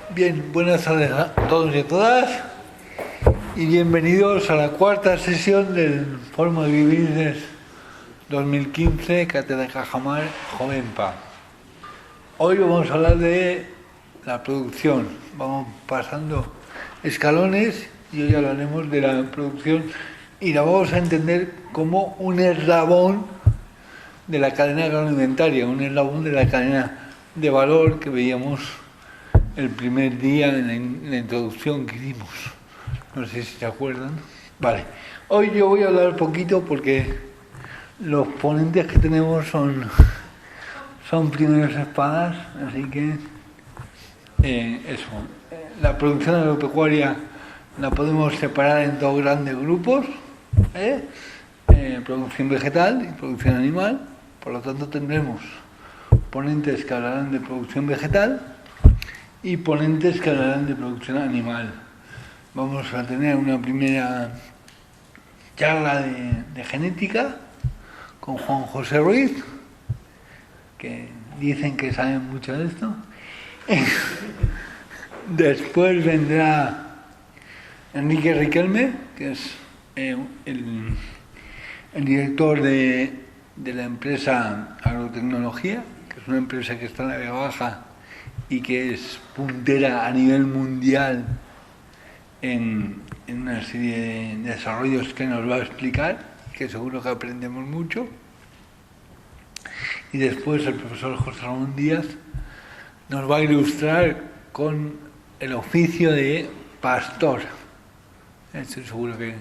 Bien, buenas tardes a todos y a todas y bienvenidos a la cuarta sesión del Fórum Agribusiness 2015 Cátedra Cajamar Jovenpa. Hoy vamos a hablar de la producción. Vamos pasando escalones y hoy hablaremos de la producción y la vamos a entender como un eslabón de la cadena agroalimentaria, un eslabón de la cadena de valor que veíamos el primer día en la introducción que hicimos. No sé si se acuerdan. Vale. Hoy yo voy a hablar un poquito porque los ponentes que tenemos son primeros espadas, así que eso. La producción agropecuaria la podemos separar en dos grandes grupos, producción vegetal y producción animal. Por lo tanto tendremos ponentes que hablarán de producción vegetal y ponentes que hablarán de producción animal. Vamos a tener una primera charla de genética con Juan José Ruiz, que dicen que saben mucho de esto. Después vendrá Enrique Riquelme, que es el director de la empresa Agrotecnología, que es una empresa que está en la Vega Baja y que es puntera a nivel mundial en una serie de desarrollos que nos va a explicar, que seguro que aprendemos mucho. Y después el profesor José Ramón Díaz nos va a ilustrar con el oficio de pastor. Estoy seguro que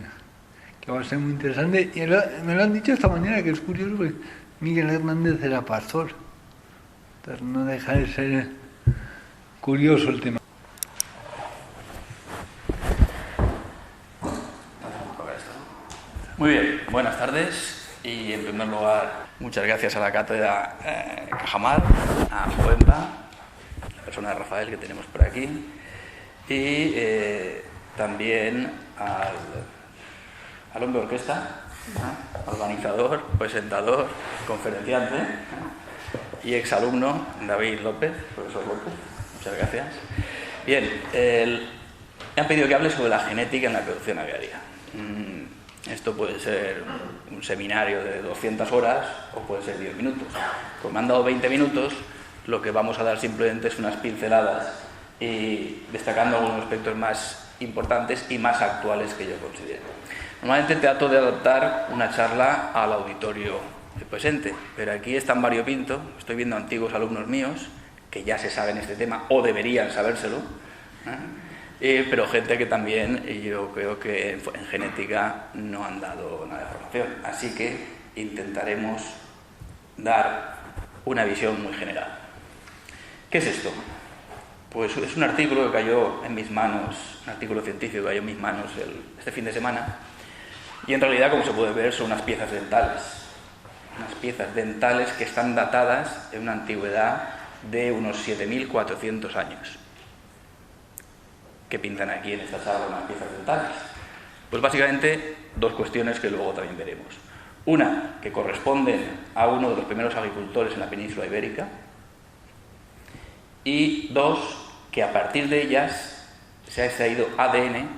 va a ser muy interesante. Y me lo han dicho esta mañana, que es curioso, porque Miguel Hernández era pastor. Entonces no deja de ser curioso el tema. Muy bien, buenas tardes y en primer lugar muchas gracias a la Cátedra Cajamar, a Jovenpa, la persona de Rafael que tenemos por aquí y también al hombre de orquesta, organizador, presentador, conferenciante y exalumno David López, profesor López. Muchas gracias. Bien, me han pedido que hable sobre la genética en la producción agraria. Esto puede ser un seminario de 200 horas o puede ser 10 minutos. Como me han dado 20 minutos, lo que vamos a dar simplemente es unas pinceladas y destacando algunos aspectos más importantes y más actuales que yo considero. Normalmente trato de adaptar una charla al auditorio presente, pero aquí es tan variopinto, estoy viendo antiguos alumnos míos que ya se saben este tema o deberían sabérselo, pero gente que también yo creo que en genética no han dado nada de formación. Así que intentaremos dar una visión muy general. ¿Qué es esto? Pues es un artículo que cayó en mis manos, un artículo científico que cayó en mis manos este fin de semana, y en realidad, como se puede ver, son unas piezas dentales que están datadas en una antigüedad de unos 7.400 años. ¿Qué pintan aquí en esta charla unas piezas dentales? Pues básicamente dos cuestiones que luego también veremos. Una, que corresponden a uno de los primeros agricultores en la península ibérica, y dos, que a partir de ellas se ha extraído ADN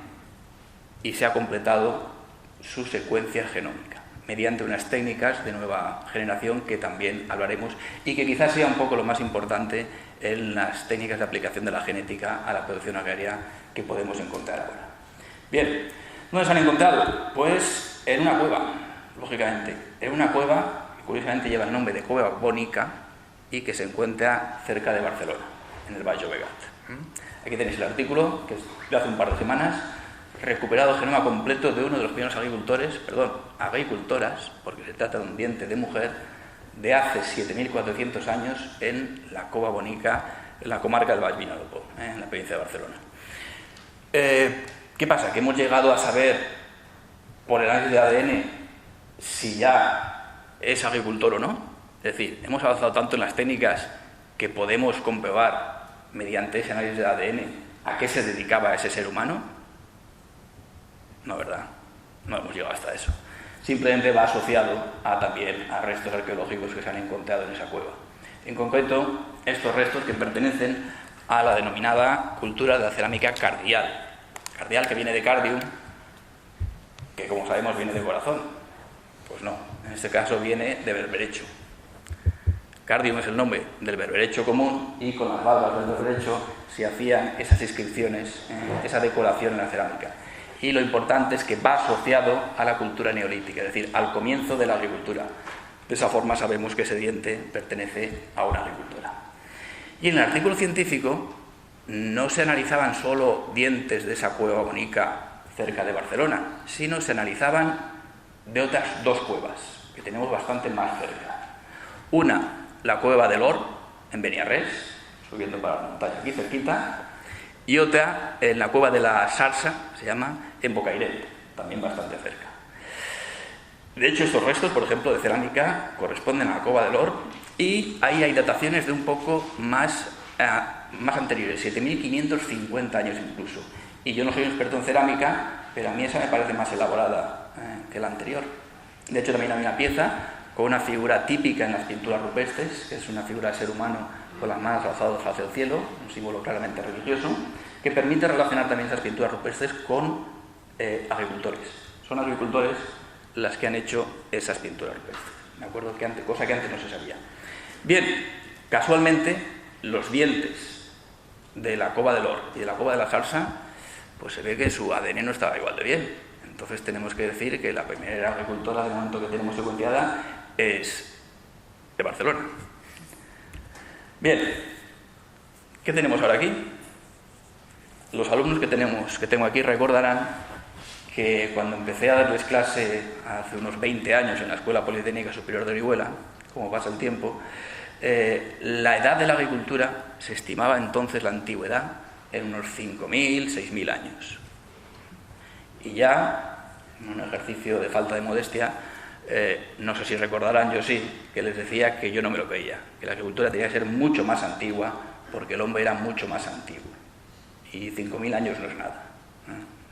y se ha completado su secuencia genómica mediante unas técnicas de nueva generación que también hablaremos y que quizás sea un poco lo más importante en las técnicas de aplicación de la genética a la producción agraria que podemos encontrar ahora. Bien, ¿dónde se han encontrado? Pues en una cueva, lógicamente, en una cueva que curiosamente lleva el nombre de Cueva Bonica y que se encuentra cerca de Barcelona, en el Baix Llobregat. Aquí tenéis el artículo, que es de hace un par de semanas, recuperado genoma completo de uno de los primeros agricultoras, porque se trata de un diente de mujer, de hace 7.400 años en la Cova Bonica, en la comarca del Baix Vinalopó, en la provincia de Barcelona. ¿Qué pasa? Que hemos llegado a saber, por el análisis de ADN, si ya es agricultor o no. Es decir, hemos avanzado tanto en las técnicas que podemos comprobar mediante ese análisis de ADN a qué se dedicaba ese ser humano. No, ¿verdad? No hemos llegado hasta eso. Simplemente va asociado también a restos arqueológicos que se han encontrado en esa cueva. En concreto, estos restos que pertenecen a la denominada cultura de la cerámica cardial. Cardial, que viene de cardium, que como sabemos viene de corazón. Pues no, en este caso viene de berberecho. Cardium es el nombre del berberecho común y con las valvas del berberecho se hacían esas inscripciones, esa decoración en la cerámica. Y lo importante es que va asociado a la cultura neolítica, es decir, al comienzo de la agricultura. De esa forma sabemos que ese diente pertenece a una agricultura. Y en el artículo científico no se analizaban solo dientes de esa cueva bonica cerca de Barcelona, sino se analizaban de otras dos cuevas, que tenemos bastante más cerca. Una, la cueva del Or, en Beniarrés, subiendo para la montaña aquí cerquita, y otra en la cueva de la Sarsa, se llama, en Bocairent, también bastante cerca. De hecho, estos restos, por ejemplo, de cerámica, corresponden a la cueva del Or, y ahí hay dataciones de un poco más anteriores, 7.550 años incluso. Y yo no soy un experto en cerámica, pero a mí esa me parece más elaborada que la anterior. De hecho, también hay una pieza con una figura típica en las pinturas rupestres, que es una figura de ser humano con las manos alzadas hacia el cielo, un símbolo claramente religioso, que permite relacionar también esas pinturas rupestres con agricultores. Son agricultores las que han hecho esas pinturas rupestres. Me acuerdo que antes, cosa que antes no se sabía. Bien, casualmente, los dientes de la cova del Or y de la cova de la Sarsa, pues se ve que su ADN no estaba igual de bien. Entonces tenemos que decir que la primera agricultora de momento que tenemos secuenciada es de Barcelona. Bien, ¿qué tenemos ahora aquí? Los alumnos que tengo aquí recordarán que cuando empecé a darles clase hace unos 20 años en la Escuela Politécnica Superior de Orihuela, como pasa el tiempo, la edad de la agricultura se estimaba entonces la antigüedad en unos 5.000, 6.000 años. Y ya, en un ejercicio de falta de modestia, no sé si recordarán, yo sí, que les decía que yo no me lo creía, que la agricultura tenía que ser mucho más antigua porque el hombre era mucho más antiguo. Y 5.000 años no es nada.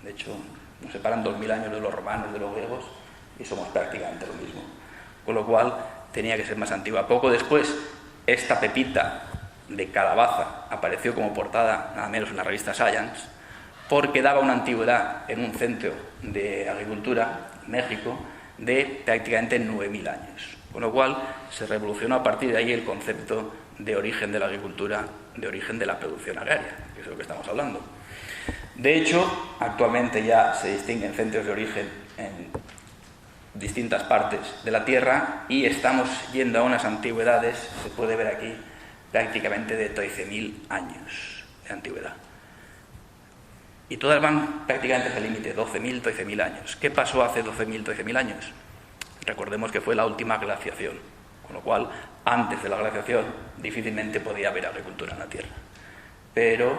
De hecho, nos separan 2.000 años de los romanos, de los griegos, y somos prácticamente lo mismo. Con lo cual, tenía que ser más antigua. Poco después, esta pepita de calabaza apareció como portada, nada menos en la revista Science, porque daba una antigüedad en un centro de agricultura, México, de prácticamente 9.000 años. Con lo cual, se revolucionó a partir de ahí el concepto de origen de la agricultura, de origen de la producción agraria, que es de lo que estamos hablando. De hecho, actualmente ya se distinguen centros de origen en distintas partes de la Tierra y estamos yendo a unas antigüedades, se puede ver aquí, prácticamente de 13.000 años de antigüedad. Y todas van prácticamente hacia el límite, 12.000, 13.000 años. ¿Qué pasó hace 12.000, 13.000 años? Recordemos que fue la última glaciación, con lo cual, antes de la glaciación, difícilmente podía haber agricultura en la Tierra. Pero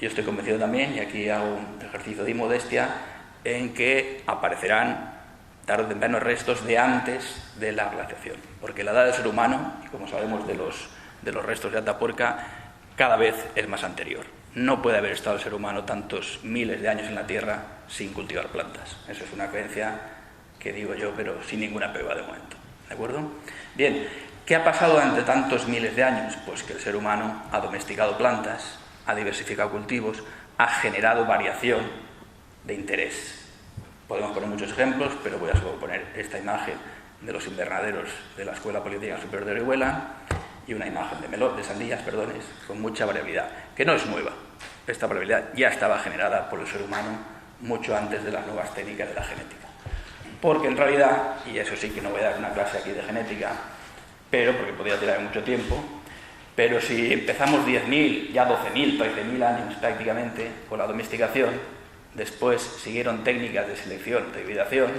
yo estoy convencido también, y aquí hago un ejercicio de inmodestia, en que aparecerán tarde o temprano restos de antes de la glaciación, porque la edad del ser humano, y como sabemos de los restos de Atapuerca, cada vez es más anterior. No puede haber estado el ser humano tantos miles de años en la Tierra sin cultivar plantas. Eso es una creencia que digo yo, pero sin ninguna prueba de momento. ¿De acuerdo? Bien, ¿qué ha pasado durante tantos miles de años? Pues que el ser humano ha domesticado plantas, ha diversificado cultivos, ha generado variación de interés. Podemos poner muchos ejemplos, pero voy a solo poner esta imagen de los invernaderos de la Escuela Politécnica Superior de Orihuela y una imagen de sandías, con mucha variabilidad, que no es nueva. Esta variabilidad ya estaba generada por el ser humano mucho antes de las nuevas técnicas de la genética. Porque en realidad, y eso sí que no voy a dar una clase aquí de genética, pero porque podría tirar mucho tiempo, pero si empezamos 10.000, ya 12.000, 13.000 años prácticamente con la domesticación, después siguieron técnicas de selección, de hibridación,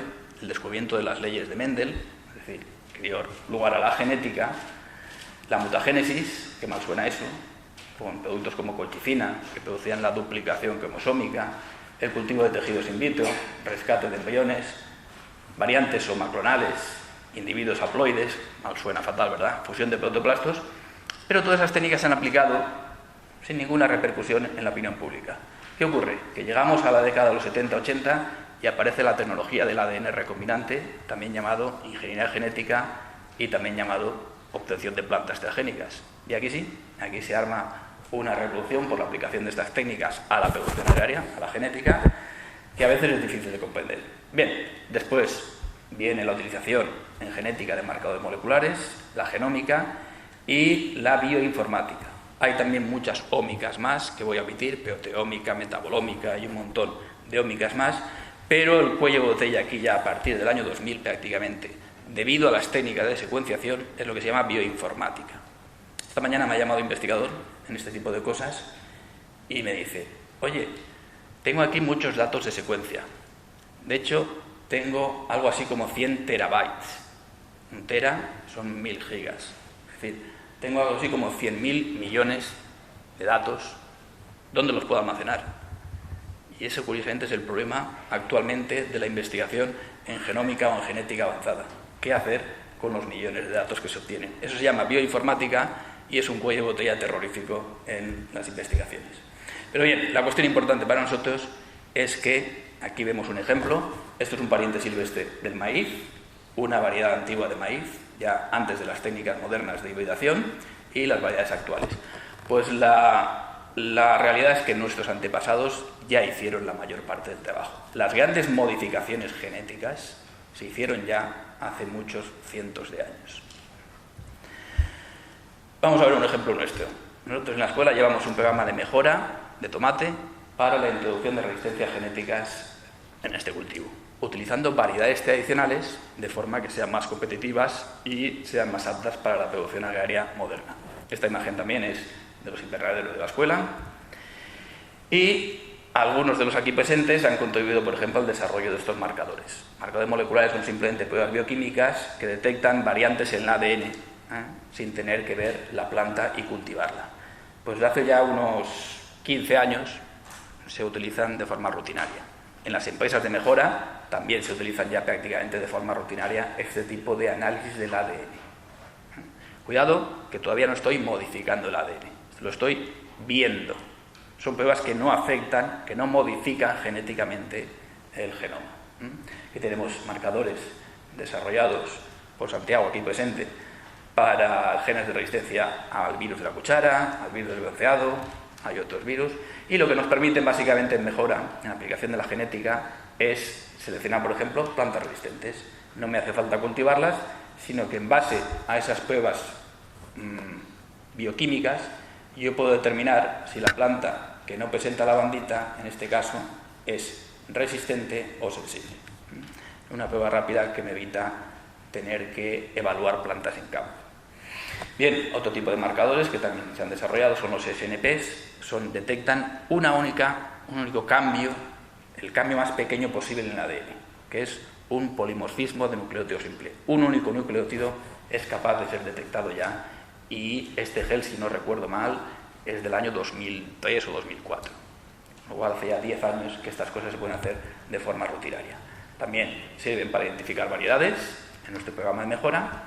el descubrimiento de las leyes de Mendel, es decir, que dio lugar a la genética, la mutagénesis, que mal suena eso, con productos como colchicina, que producían la duplicación cromosómica, el cultivo de tejidos in vitro, rescate de embriones, variantes somaclonales, individuos haploides, mal suena fatal, ¿verdad?, fusión de protoplastos, pero todas esas técnicas se han aplicado sin ninguna repercusión en la opinión pública. ¿Qué ocurre? Que llegamos a la década de los 70-80 y aparece la tecnología del ADN recombinante, también llamado ingeniería genética y también llamado obtención de plantas transgénicas. Y aquí sí, aquí se arma una revolución por la aplicación de estas técnicas a la producción agraria, a la genética, que a veces es difícil de comprender. Bien, después viene la utilización en genética de marcadores moleculares, la genómica y la bioinformática. Hay también muchas ómicas más que voy a omitir, proteómica, metabolómica y un montón de ómicas más, pero el cuello de botella aquí ya a partir del año 2000 prácticamente, debido a las técnicas de secuenciación, es lo que se llama bioinformática. Esta mañana me ha llamado investigador en este tipo de cosas y me dice, oye, tengo aquí muchos datos de secuencia. De hecho, tengo algo así como 100 terabytes. Un tera son 1000 gigas. Es decir, tengo algo así como 100.000 millones de datos. ¿Dónde los puedo almacenar? Y ese, curiosamente, es el problema actualmente de la investigación en genómica o en genética avanzada. ¿Qué hacer con los millones de datos que se obtienen? Eso se llama bioinformática y es un cuello de botella terrorífico en las investigaciones. Pero bien, la cuestión importante para nosotros es que aquí vemos un ejemplo. Esto es un pariente silvestre del maíz, una variedad antigua de maíz, ya antes de las técnicas modernas de hibridación, y las variedades actuales. Pues la realidad es que nuestros antepasados ya hicieron la mayor parte del trabajo. Las grandes modificaciones genéticas se hicieron ya hace muchos cientos de años. Vamos a ver un ejemplo nuestro. Nosotros en la escuela llevamos un programa de mejora de tomate para la introducción de resistencias genéticas en este cultivo, utilizando variedades tradicionales de forma que sean más competitivas y sean más aptas para la producción agraria moderna. Esta imagen también es de los invernaderos de la escuela y algunos de los aquí presentes han contribuido, por ejemplo, al desarrollo de estos marcadores. Marcadores moleculares son simplemente pruebas bioquímicas que detectan variantes en el ADN, sin tener que ver la planta y cultivarla. Pues desde hace ya unos 15 años se utilizan de forma rutinaria. En las empresas de mejora también se utilizan ya prácticamente de forma rutinaria este tipo de análisis del ADN. Cuidado, que todavía no estoy modificando el ADN, lo estoy viendo. Son pruebas que no afectan, que no modifican genéticamente el genoma. Aquí tenemos marcadores desarrollados por Santiago, aquí presente, para genes de resistencia al virus de la cuchara, al virus del bronceado, hay otros virus, y lo que nos permite básicamente en mejora, en la aplicación de la genética, es seleccionar, por ejemplo, plantas resistentes. No me hace falta cultivarlas, sino que en base a esas pruebas bioquímicas, yo puedo determinar si la planta que no presenta la bandita, en este caso, es resistente o sensible. Una prueba rápida que me evita tener que evaluar plantas en campo. Bien, otro tipo de marcadores que también se han desarrollado son los SNPs, detectan un único cambio, el cambio más pequeño posible en el ADN, que es un polimorfismo de nucleótido simple. Un único nucleótido es capaz de ser detectado ya, y este gel, si no recuerdo mal, es del año 2003 o 2004. Lo cual hace ya 10 años que estas cosas se pueden hacer de forma rutinaria. También sirven para identificar variedades en nuestro programa de mejora.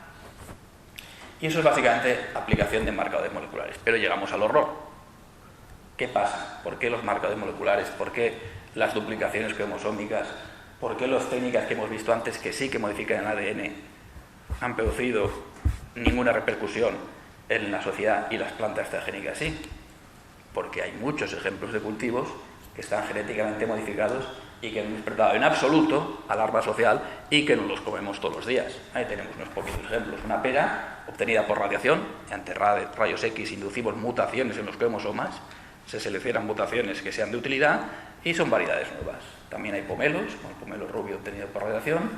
Y eso es básicamente aplicación de marcadores moleculares. Pero llegamos al horror. ¿Qué pasa? ¿Por qué los marcadores moleculares? ¿Por qué las duplicaciones cromosómicas? ¿Por qué las técnicas que hemos visto antes que sí que modifican el ADN han producido ninguna repercusión en la sociedad y las plantas transgénicas sí? Porque hay muchos ejemplos de cultivos que están genéticamente modificados y que han despertado en absoluto alarma social y que no los comemos todos los días. Ahí tenemos unos poquitos ejemplos. Una pera obtenida por radiación, ante rayos X inducimos mutaciones en los cromosomas, se seleccionan mutaciones que sean de utilidad y son variedades nuevas. También hay pomelos, como el pomelo rubio obtenido por radiación.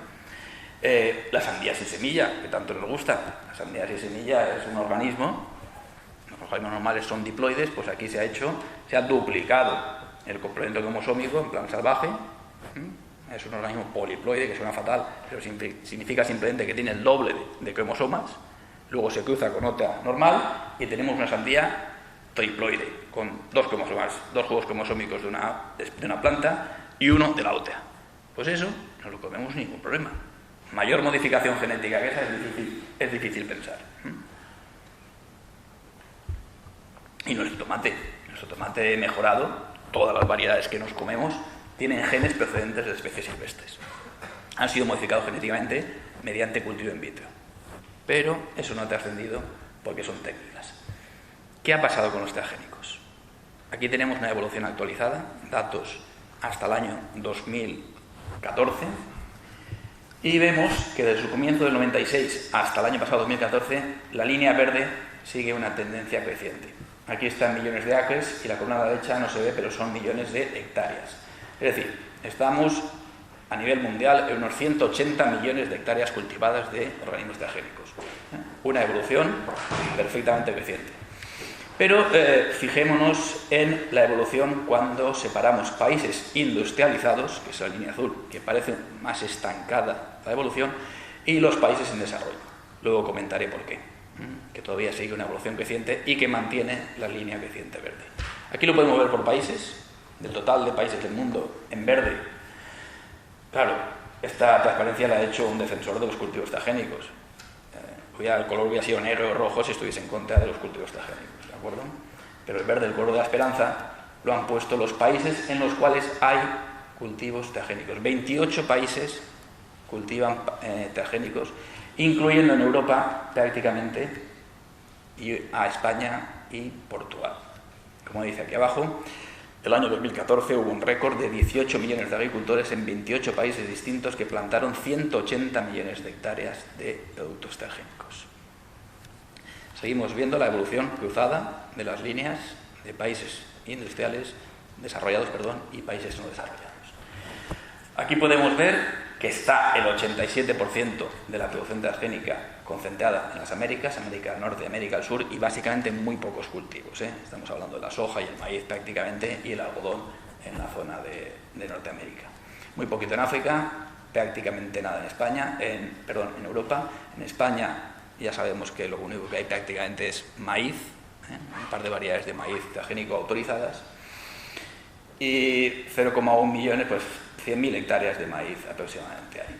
La sandía sin semilla, que tanto nos gusta. La sandía sin semilla es un organismo, los organismos normales son diploides, pues aquí se ha duplicado el complemento cromosómico en plan salvaje. Es un organismo poliploide, que suena fatal, pero significa simplemente que tiene el doble de cromosomas. Luego se cruza con otra normal y tenemos una sandía triploide, con dos juegos cromosómicos de una planta y uno de la otra. Pues eso no lo comemos sin ningún problema. Mayor modificación genética que esa es difícil pensar. Y nuestro tomate mejorado, todas las variedades que nos comemos, tienen genes procedentes de especies silvestres. Han sido modificados genéticamente mediante cultivo in vitro. Pero eso no ha trascendido porque son técnicas. ¿Qué ha pasado con los transgénicos? Aquí tenemos una evolución actualizada, datos hasta el año 2014, y vemos que desde su comienzo del 96 hasta el año pasado, 2014, la línea verde sigue una tendencia creciente. Aquí están millones de acres y la columna a la derecha no se ve, pero son millones de hectáreas. Es decir, estamos a nivel mundial en unos 180 millones de hectáreas cultivadas de organismos transgénicos. Una evolución perfectamente creciente. Pero fijémonos en la evolución cuando separamos países industrializados, que es la línea azul, que parece más estancada la evolución, y los países en desarrollo. Luego comentaré por qué, que todavía sigue una evolución creciente y que mantiene la línea creciente verde. Aquí lo podemos ver por países, del total de países del mundo en verde. Claro, esta transparencia la ha hecho un defensor de los cultivos transgénicos. El color hubiera sido negro o rojo si estuviese en contra de los cultivos transgénicos, ¿de acuerdo? Pero el verde, el color de la esperanza, lo han puesto los países en los cuales hay cultivos transgénicos. 28 países cultivan transgénicos, incluyendo en Europa prácticamente a España y Portugal. Como dice aquí abajo, el año 2014 hubo un récord de 18 millones de agricultores en 28 países distintos que plantaron 180 millones de hectáreas de productos transgénicos. Seguimos viendo la evolución cruzada de las líneas de países industriales desarrollados, y países no desarrollados. Aquí podemos ver que está el 87% de la producción transgénica concentrada en las Américas, América del Norte, América del Sur, y básicamente en muy pocos cultivos. Estamos hablando de la soja y el maíz prácticamente, y el algodón en la zona de Norteamérica. Muy poquito en África, prácticamente nada en España, en Europa. En España ya sabemos que lo único que hay prácticamente es maíz, un par de variedades de maíz transgénico autorizadas, y 0,1 millones, 100.000 hectáreas de maíz aproximadamente hay.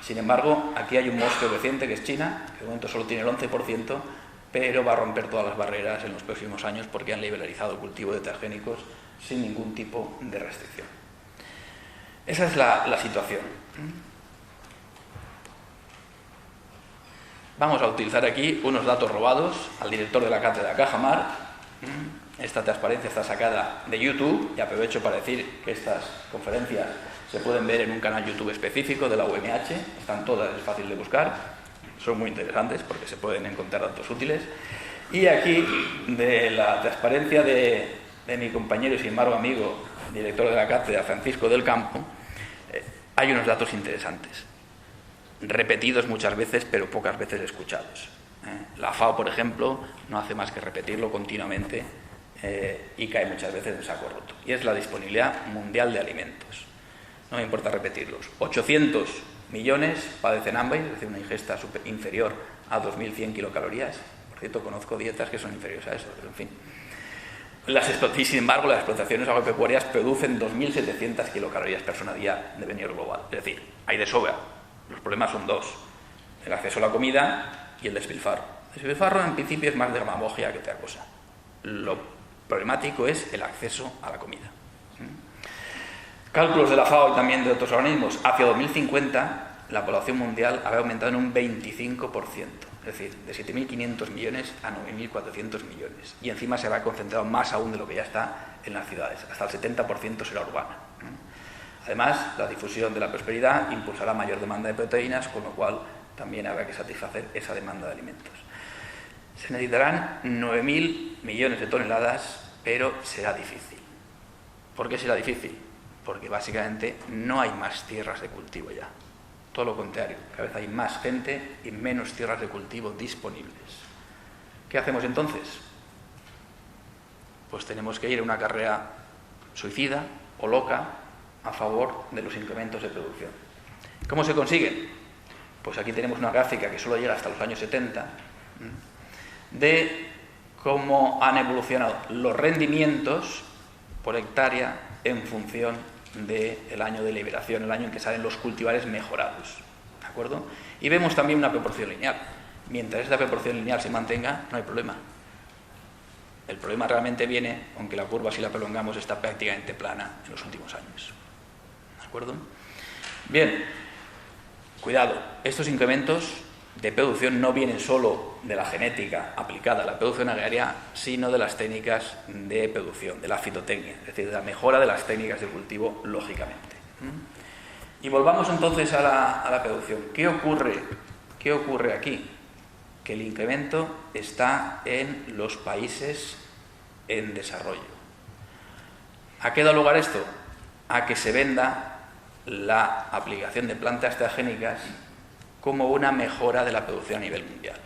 Sin embargo, aquí hay un monstruo creciente que es China, que de momento solo tiene el 11%, pero va a romper todas las barreras en los próximos años porque han liberalizado el cultivo de transgénicos sin ningún tipo de restricción. Esa es la situación. Vamos a utilizar aquí unos datos robados al director de la cátedra Cajamar. Esta transparencia está sacada de YouTube, y aprovecho para decir que estas conferencias se pueden ver en un canal YouTube específico de la UMH, están todas, es fácil de buscar, son muy interesantes porque se pueden encontrar datos útiles. Y aquí, de la transparencia de mi compañero y sin embargo amigo, director de la cátedra, Francisco del Campo, hay unos datos interesantes, repetidos muchas veces, pero pocas veces escuchados. La FAO, por ejemplo, no hace más que repetirlo continuamente y cae muchas veces en saco roto. Y es la disponibilidad mundial de alimentos. No me importa repetirlos. 800 millones padecen hambre, es decir, una ingesta inferior a 2.100 kilocalorías. Por cierto, conozco dietas que son inferiores a eso, pero en fin. Y sin embargo, las explotaciones agropecuarias producen 2.700 kilocalorías persona día de venir global. Es decir, hay de sobra. Los problemas son dos: el acceso a la comida y el despilfarro. El despilfarro, en principio, es más demagogia que otra cosa. Lo problemático es el acceso a la comida. Cálculos de la FAO y también de otros organismos: hacia 2050 la población mundial habrá aumentado en un 25%, es decir, de 7.500 millones a 9.400 millones. Y encima se habrá concentrado más aún de lo que ya está en las ciudades, hasta el 70% será urbana. Además, la difusión de la prosperidad impulsará mayor demanda de proteínas, con lo cual también habrá que satisfacer esa demanda de alimentos. Se necesitarán 9.000 millones de toneladas, pero será difícil. ¿Por qué será difícil? Porque básicamente no hay más tierras de cultivo ya. Todo lo contrario, cada vez hay más gente y menos tierras de cultivo disponibles. ¿Qué hacemos entonces? Pues tenemos que ir a una carrera suicida o loca a favor de los incrementos de producción. ¿Cómo se consiguen? Pues aquí tenemos una gráfica que solo llega hasta los años 70, de cómo han evolucionado los rendimientos por hectárea en función del año de liberación, el año en que salen los cultivares mejorados, ¿de acuerdo? Y vemos también una proporción lineal. Mientras esta proporción lineal se mantenga, no hay problema. El problema realmente viene, aunque la curva, si la prolongamos, está prácticamente plana en los últimos años. ¿De acuerdo? Bien, cuidado, estos incrementos de producción no vienen solo de la genética aplicada a la producción agraria, sino de las técnicas de producción, de la fitotecnia, es decir, de la mejora de las técnicas de cultivo, lógicamente. Y volvamos entonces a la producción. ¿Qué ocurre aquí? Que el incremento está en los países en desarrollo. ¿A qué da lugar esto? A que se venda la aplicación de plantas transgénicas como una mejora de la producción a nivel mundial.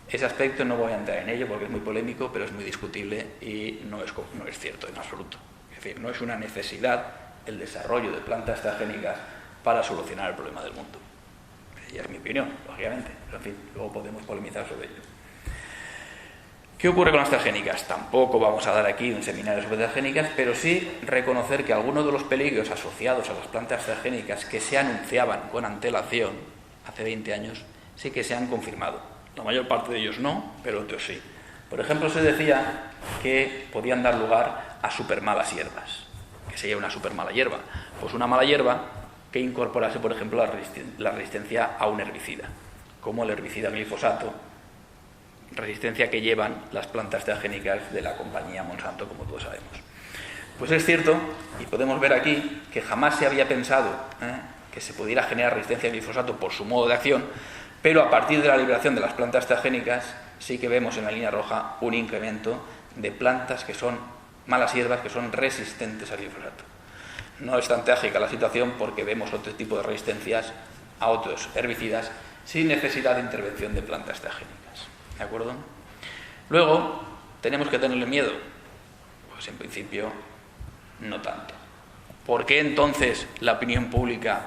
Ese aspecto no voy a entrar en ello porque es muy polémico, pero es muy discutible y no es cierto en absoluto. Es decir, no es una necesidad el desarrollo de plantas transgénicas para solucionar el problema del mundo. Ya es mi opinión, lógicamente, pero en fin, luego podemos polemizar sobre ello. ¿Qué ocurre con las transgénicas? Tampoco vamos a dar aquí un seminario sobre transgénicas, pero sí reconocer que algunos de los peligros asociados a las plantas transgénicas que se anunciaban con antelación hace 20 años, sí que se han confirmado. La mayor parte de ellos no, pero otros sí. Por ejemplo, se decía que podían dar lugar a supermalas hierbas. ¿Qué sería una supermala hierba? Pues una mala hierba que incorporase, por ejemplo, la resistencia a un herbicida, como el herbicida glifosato, resistencia que llevan las plantas transgénicas de la compañía Monsanto, como todos sabemos. Pues es cierto, y podemos ver aquí, que jamás se había pensado que se pudiera generar resistencia al glifosato por su modo de acción, pero a partir de la liberación de las plantas transgénicas sí que vemos en la línea roja un incremento de plantas que son malas hierbas, que son resistentes al glifosato. No es tan trágica la situación porque vemos otro tipo de resistencias a otros herbicidas sin necesidad de intervención de plantas transgénicas. ¿De acuerdo? Luego, ¿tenemos que tenerle miedo? Pues en principio, no tanto. ¿Por qué entonces la opinión pública,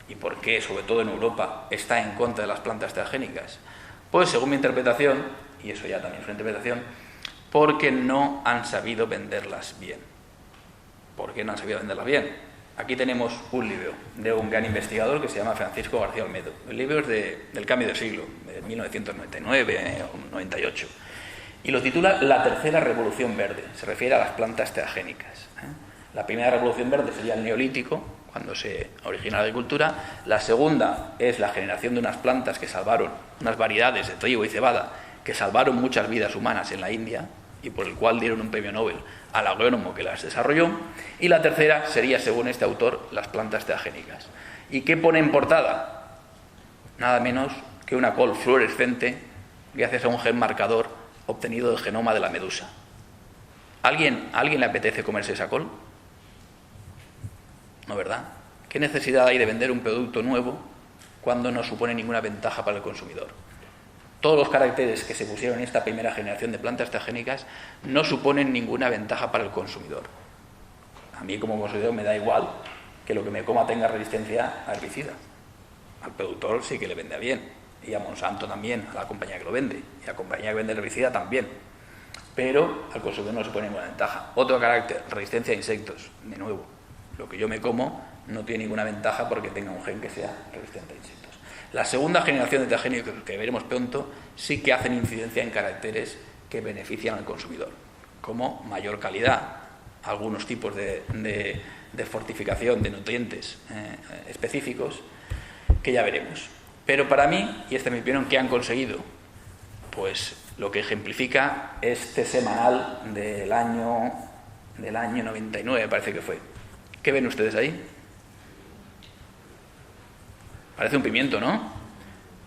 y por qué, sobre todo en Europa, está en contra de las plantas transgénicas? Pues según mi interpretación, y eso ya también es una interpretación, porque no han sabido venderlas bien. ¿Por qué no han sabido venderlas bien? Aquí tenemos un libro de un gran investigador que se llama Francisco García Olmedo. El libro es del cambio de siglo, de 1999 o 98. Y lo titula La tercera revolución verde. Se refiere a las plantas transgénicas. La primera revolución verde sería el neolítico, cuando se origina la agricultura. La segunda es la generación de unas plantas que salvaron, unas variedades de trigo y cebada, que salvaron muchas vidas humanas en la India y por el cual dieron un premio Nobel al agrónomo que las desarrolló. Y la tercera sería, según este autor, las plantas transgénicas. ¿Y qué pone en portada? Nada menos que una col fluorescente gracias a un gen marcador obtenido del genoma de la medusa. ¿Alguien le apetece comerse esa col? ¿No, verdad? ¿Qué necesidad hay de vender un producto nuevo cuando no supone ninguna ventaja para el consumidor? Todos los caracteres que se pusieron en esta primera generación de plantas transgénicas no suponen ninguna ventaja para el consumidor. A mí como consumidor me da igual que lo que me coma tenga resistencia a herbicida. Al productor sí que le vende bien, y a Monsanto también, a la compañía que lo vende, y a la compañía que vende el herbicida también. Pero al consumidor no supone ninguna ventaja. Otro carácter, resistencia a insectos. De nuevo, lo que yo me como no tiene ninguna ventaja porque tenga un gen que sea resistente a insectos. La segunda generación de transgénicos que veremos pronto sí que hacen incidencia en caracteres que benefician al consumidor, como mayor calidad, algunos tipos de fortificación de nutrientes específicos, que ya veremos. Pero para mí, y esta es mi opinión, ¿qué han conseguido? Pues lo que ejemplifica este semanal del año 99, parece que fue. ¿Qué ven ustedes ahí? Parece un pimiento, ¿no?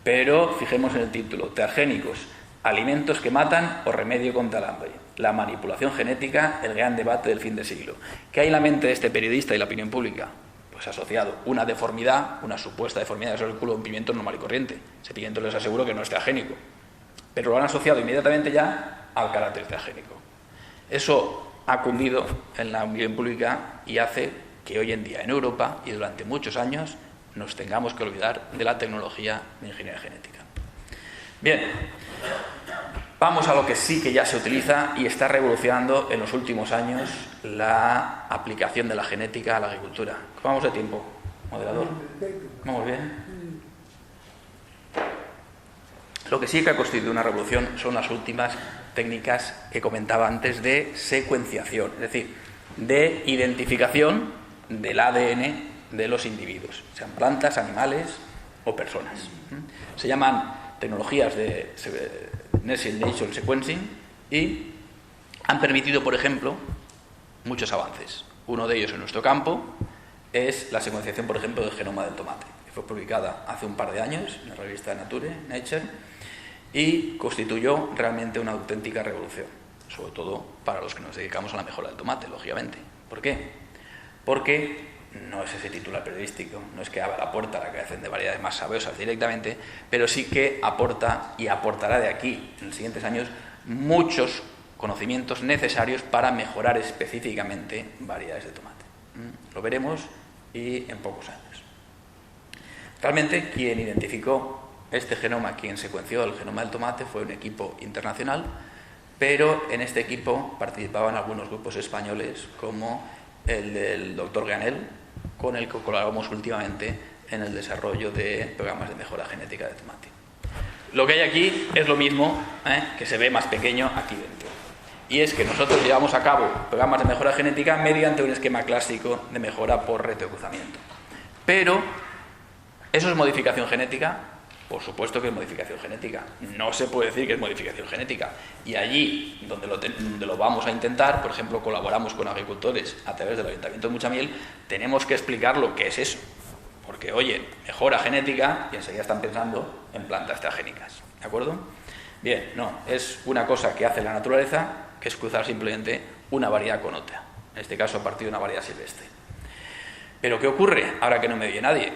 Pero fijemos en el título: transgénicos, alimentos que matan o remedio contra el hambre. La manipulación genética, el gran debate del fin de siglo. ¿Qué hay en la mente de este periodista y la opinión pública? Pues asociado una deformidad, una supuesta deformidad de el culo de un pimiento normal y corriente. Ese pimiento les aseguro que no es transgénico. Pero lo han asociado inmediatamente ya al carácter transgénico. Eso ha cundido en la opinión pública y hace que hoy en día en Europa y durante muchos años nos tengamos que olvidar de la tecnología de ingeniería genética. Bien, vamos a lo que sí que ya se utiliza y está revolucionando en los últimos años la aplicación de la genética a la agricultura. ¿Cómo vamos de tiempo, moderador? ¿Vamos bien? Lo que sí que ha constituido una revolución son las últimas técnicas que comentaba antes de secuenciación, es decir, de identificación del ADN de los individuos, sean plantas, animales o personas. Se llaman tecnologías de Next Generation Sequencing y han permitido, por ejemplo, muchos avances. Uno de ellos en nuestro campo es la secuenciación, por ejemplo, del genoma del tomate, que fue publicada hace un par de años en la revista Nature, y constituyó realmente una auténtica revolución, sobre todo para los que nos dedicamos a la mejora del tomate, lógicamente. ¿Por qué? Porque no es ese titular periodístico, no es que abra la puerta a la creación de variedades más sabiosas directamente, pero sí que aporta y aportará de aquí, en los siguientes años, muchos conocimientos necesarios para mejorar específicamente variedades de tomate. Lo veremos y en pocos años. Realmente, quien identificó este genoma, quien secuenció el genoma del tomate, fue un equipo internacional, pero en este equipo participaban algunos grupos españoles, como el del doctor Ganel, con el que colaboramos últimamente en el desarrollo de programas de mejora genética de tomate. Lo que hay aquí es lo mismo, que se ve más pequeño aquí dentro. Y es que nosotros llevamos a cabo programas de mejora genética mediante un esquema clásico de mejora por retrocruzamiento. Pero, ¿eso es modificación genética? Por supuesto que es modificación genética. No se puede decir que es modificación genética. Y allí donde lo vamos a intentar, por ejemplo, colaboramos con agricultores a través del Ayuntamiento de Muchamiel, tenemos que explicar lo que es eso. Porque, oye, mejora genética y enseguida están pensando en plantas transgénicas. ¿De acuerdo? Bien, no, es una cosa que hace la naturaleza, que es cruzar simplemente una variedad con otra. En este caso, a partir de una variedad silvestre. Pero, ¿qué ocurre? Ahora que no me oye nadie,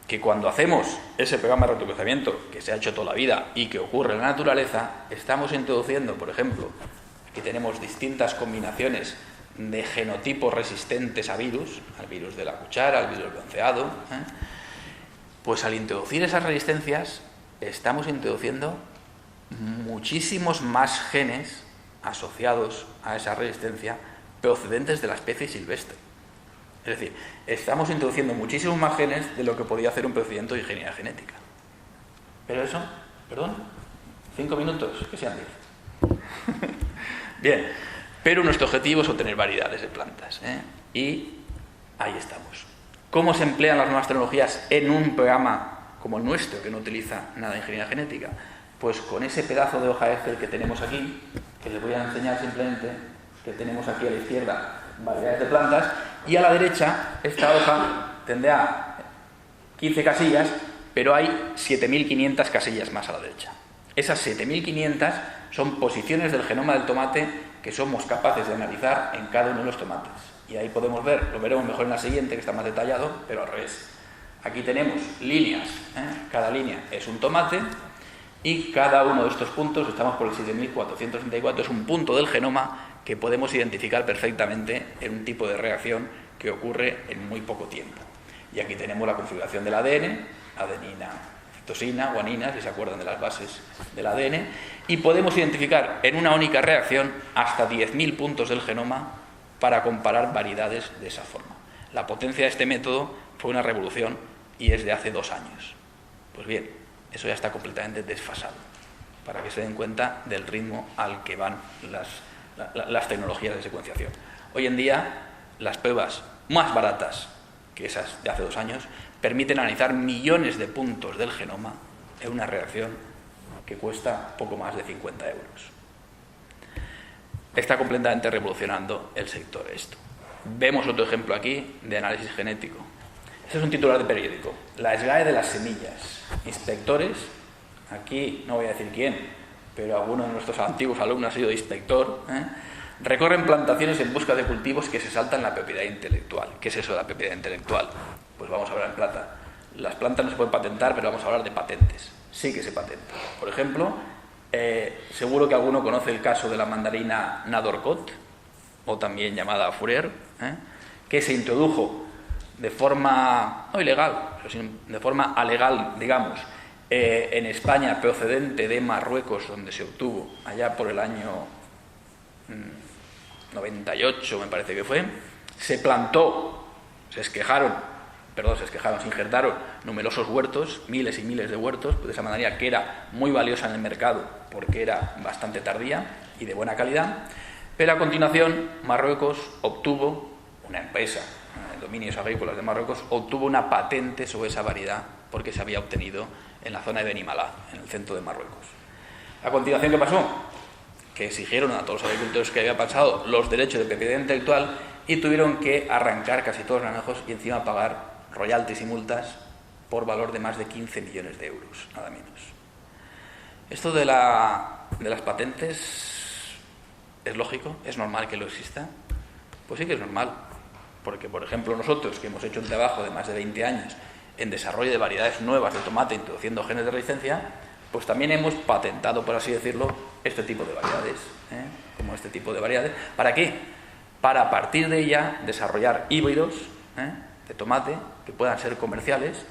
que cuando hacemos ese programa de retrocruzamiento que se ha hecho toda la vida y que ocurre en la naturaleza, estamos introduciendo, por ejemplo, aquí tenemos distintas combinaciones de genotipos resistentes a virus, al virus de la cuchara, al virus del bronceado, pues al introducir esas resistencias estamos introduciendo muchísimos más genes asociados a esa resistencia procedentes de la especie silvestre. Es decir, estamos introduciendo muchísimos más genes de lo que podía hacer un procedimiento de ingeniería genética. Pero eso, perdón, 5 minutos, que sean 10. Bien, pero nuestro objetivo es obtener variedades de plantas, y ahí estamos. ¿Cómo se emplean las nuevas tecnologías en un programa como el nuestro, que no utiliza nada de ingeniería genética? Pues con ese pedazo de hoja Excel que tenemos aquí, que les voy a enseñar simplemente, que tenemos aquí a la izquierda variedades de plantas, y a la derecha esta hoja tendrá 15 casillas, pero hay 7.500 casillas más a la derecha. Esas 7.500 son posiciones del genoma del tomate que somos capaces de analizar en cada uno de los tomates. Y ahí podemos ver, lo veremos mejor en la siguiente, que está más detallado, pero al revés. Aquí tenemos líneas, cada línea es un tomate, y cada uno de estos puntos, estamos por el 7.434, es un punto del genoma que podemos identificar perfectamente en un tipo de reacción que ocurre en muy poco tiempo. Y aquí tenemos la configuración del ADN, adenina, citosina, guanina, si se acuerdan de las bases del ADN, y podemos identificar en una única reacción hasta 10.000 puntos del genoma para comparar variedades de esa forma. La potencia de este método fue una revolución y es de hace 2 años. Pues bien, eso ya está completamente desfasado, para que se den cuenta del ritmo al que van las tecnologías de secuenciación. Hoy en día, las pruebas más baratas que esas de hace 2 años permiten analizar millones de puntos del genoma en una reacción que cuesta poco más de 50 euros. Está completamente revolucionando el sector esto. Vemos otro ejemplo aquí de análisis genético. Este es un titular de periódico. La SGAE de las semillas. Inspectores, aquí no voy a decir quién, pero alguno de nuestros antiguos alumnos ha sido inspector, recorren plantaciones en busca de cultivos que se saltan la propiedad intelectual. ¿Qué es eso de la propiedad intelectual? Pues vamos a hablar en plata. Las plantas no se pueden patentar, pero vamos a hablar de patentes. Sí que se patentan. Por ejemplo, seguro que alguno conoce el caso de la mandarina Nadorcot, o también llamada Fourier, que se introdujo de forma no ilegal, sino de forma alegal, digamos, en España, procedente de Marruecos, donde se obtuvo allá por el año 98, me parece que fue. Se plantó, se injertaron numerosos huertos, miles y miles de huertos, de esa manera que era muy valiosa en el mercado porque era bastante tardía y de buena calidad. Pero a continuación, Marruecos obtuvo, una empresa, Dominios Agrícolas de Marruecos, obtuvo una patente sobre esa variedad porque se había obtenido en la zona de Benimalá, en el centro de Marruecos. A continuación, ¿qué pasó? Que exigieron a todos los agricultores que había pasado los derechos de propiedad intelectual y tuvieron que arrancar casi todos los naranjos y encima pagar royalties y multas por valor de más de 15 millones de euros, nada menos. Esto de las patentes es lógico, es normal que lo exista. Pues sí que es normal, porque por ejemplo nosotros que hemos hecho un trabajo de más de 20 años en desarrollo de variedades nuevas de tomate introduciendo genes de resistencia, pues también hemos patentado, por así decirlo, este tipo de variedades, como este tipo de variedades. ¿Para qué? Para a partir de ella desarrollar híbridos de tomate que puedan ser comerciales,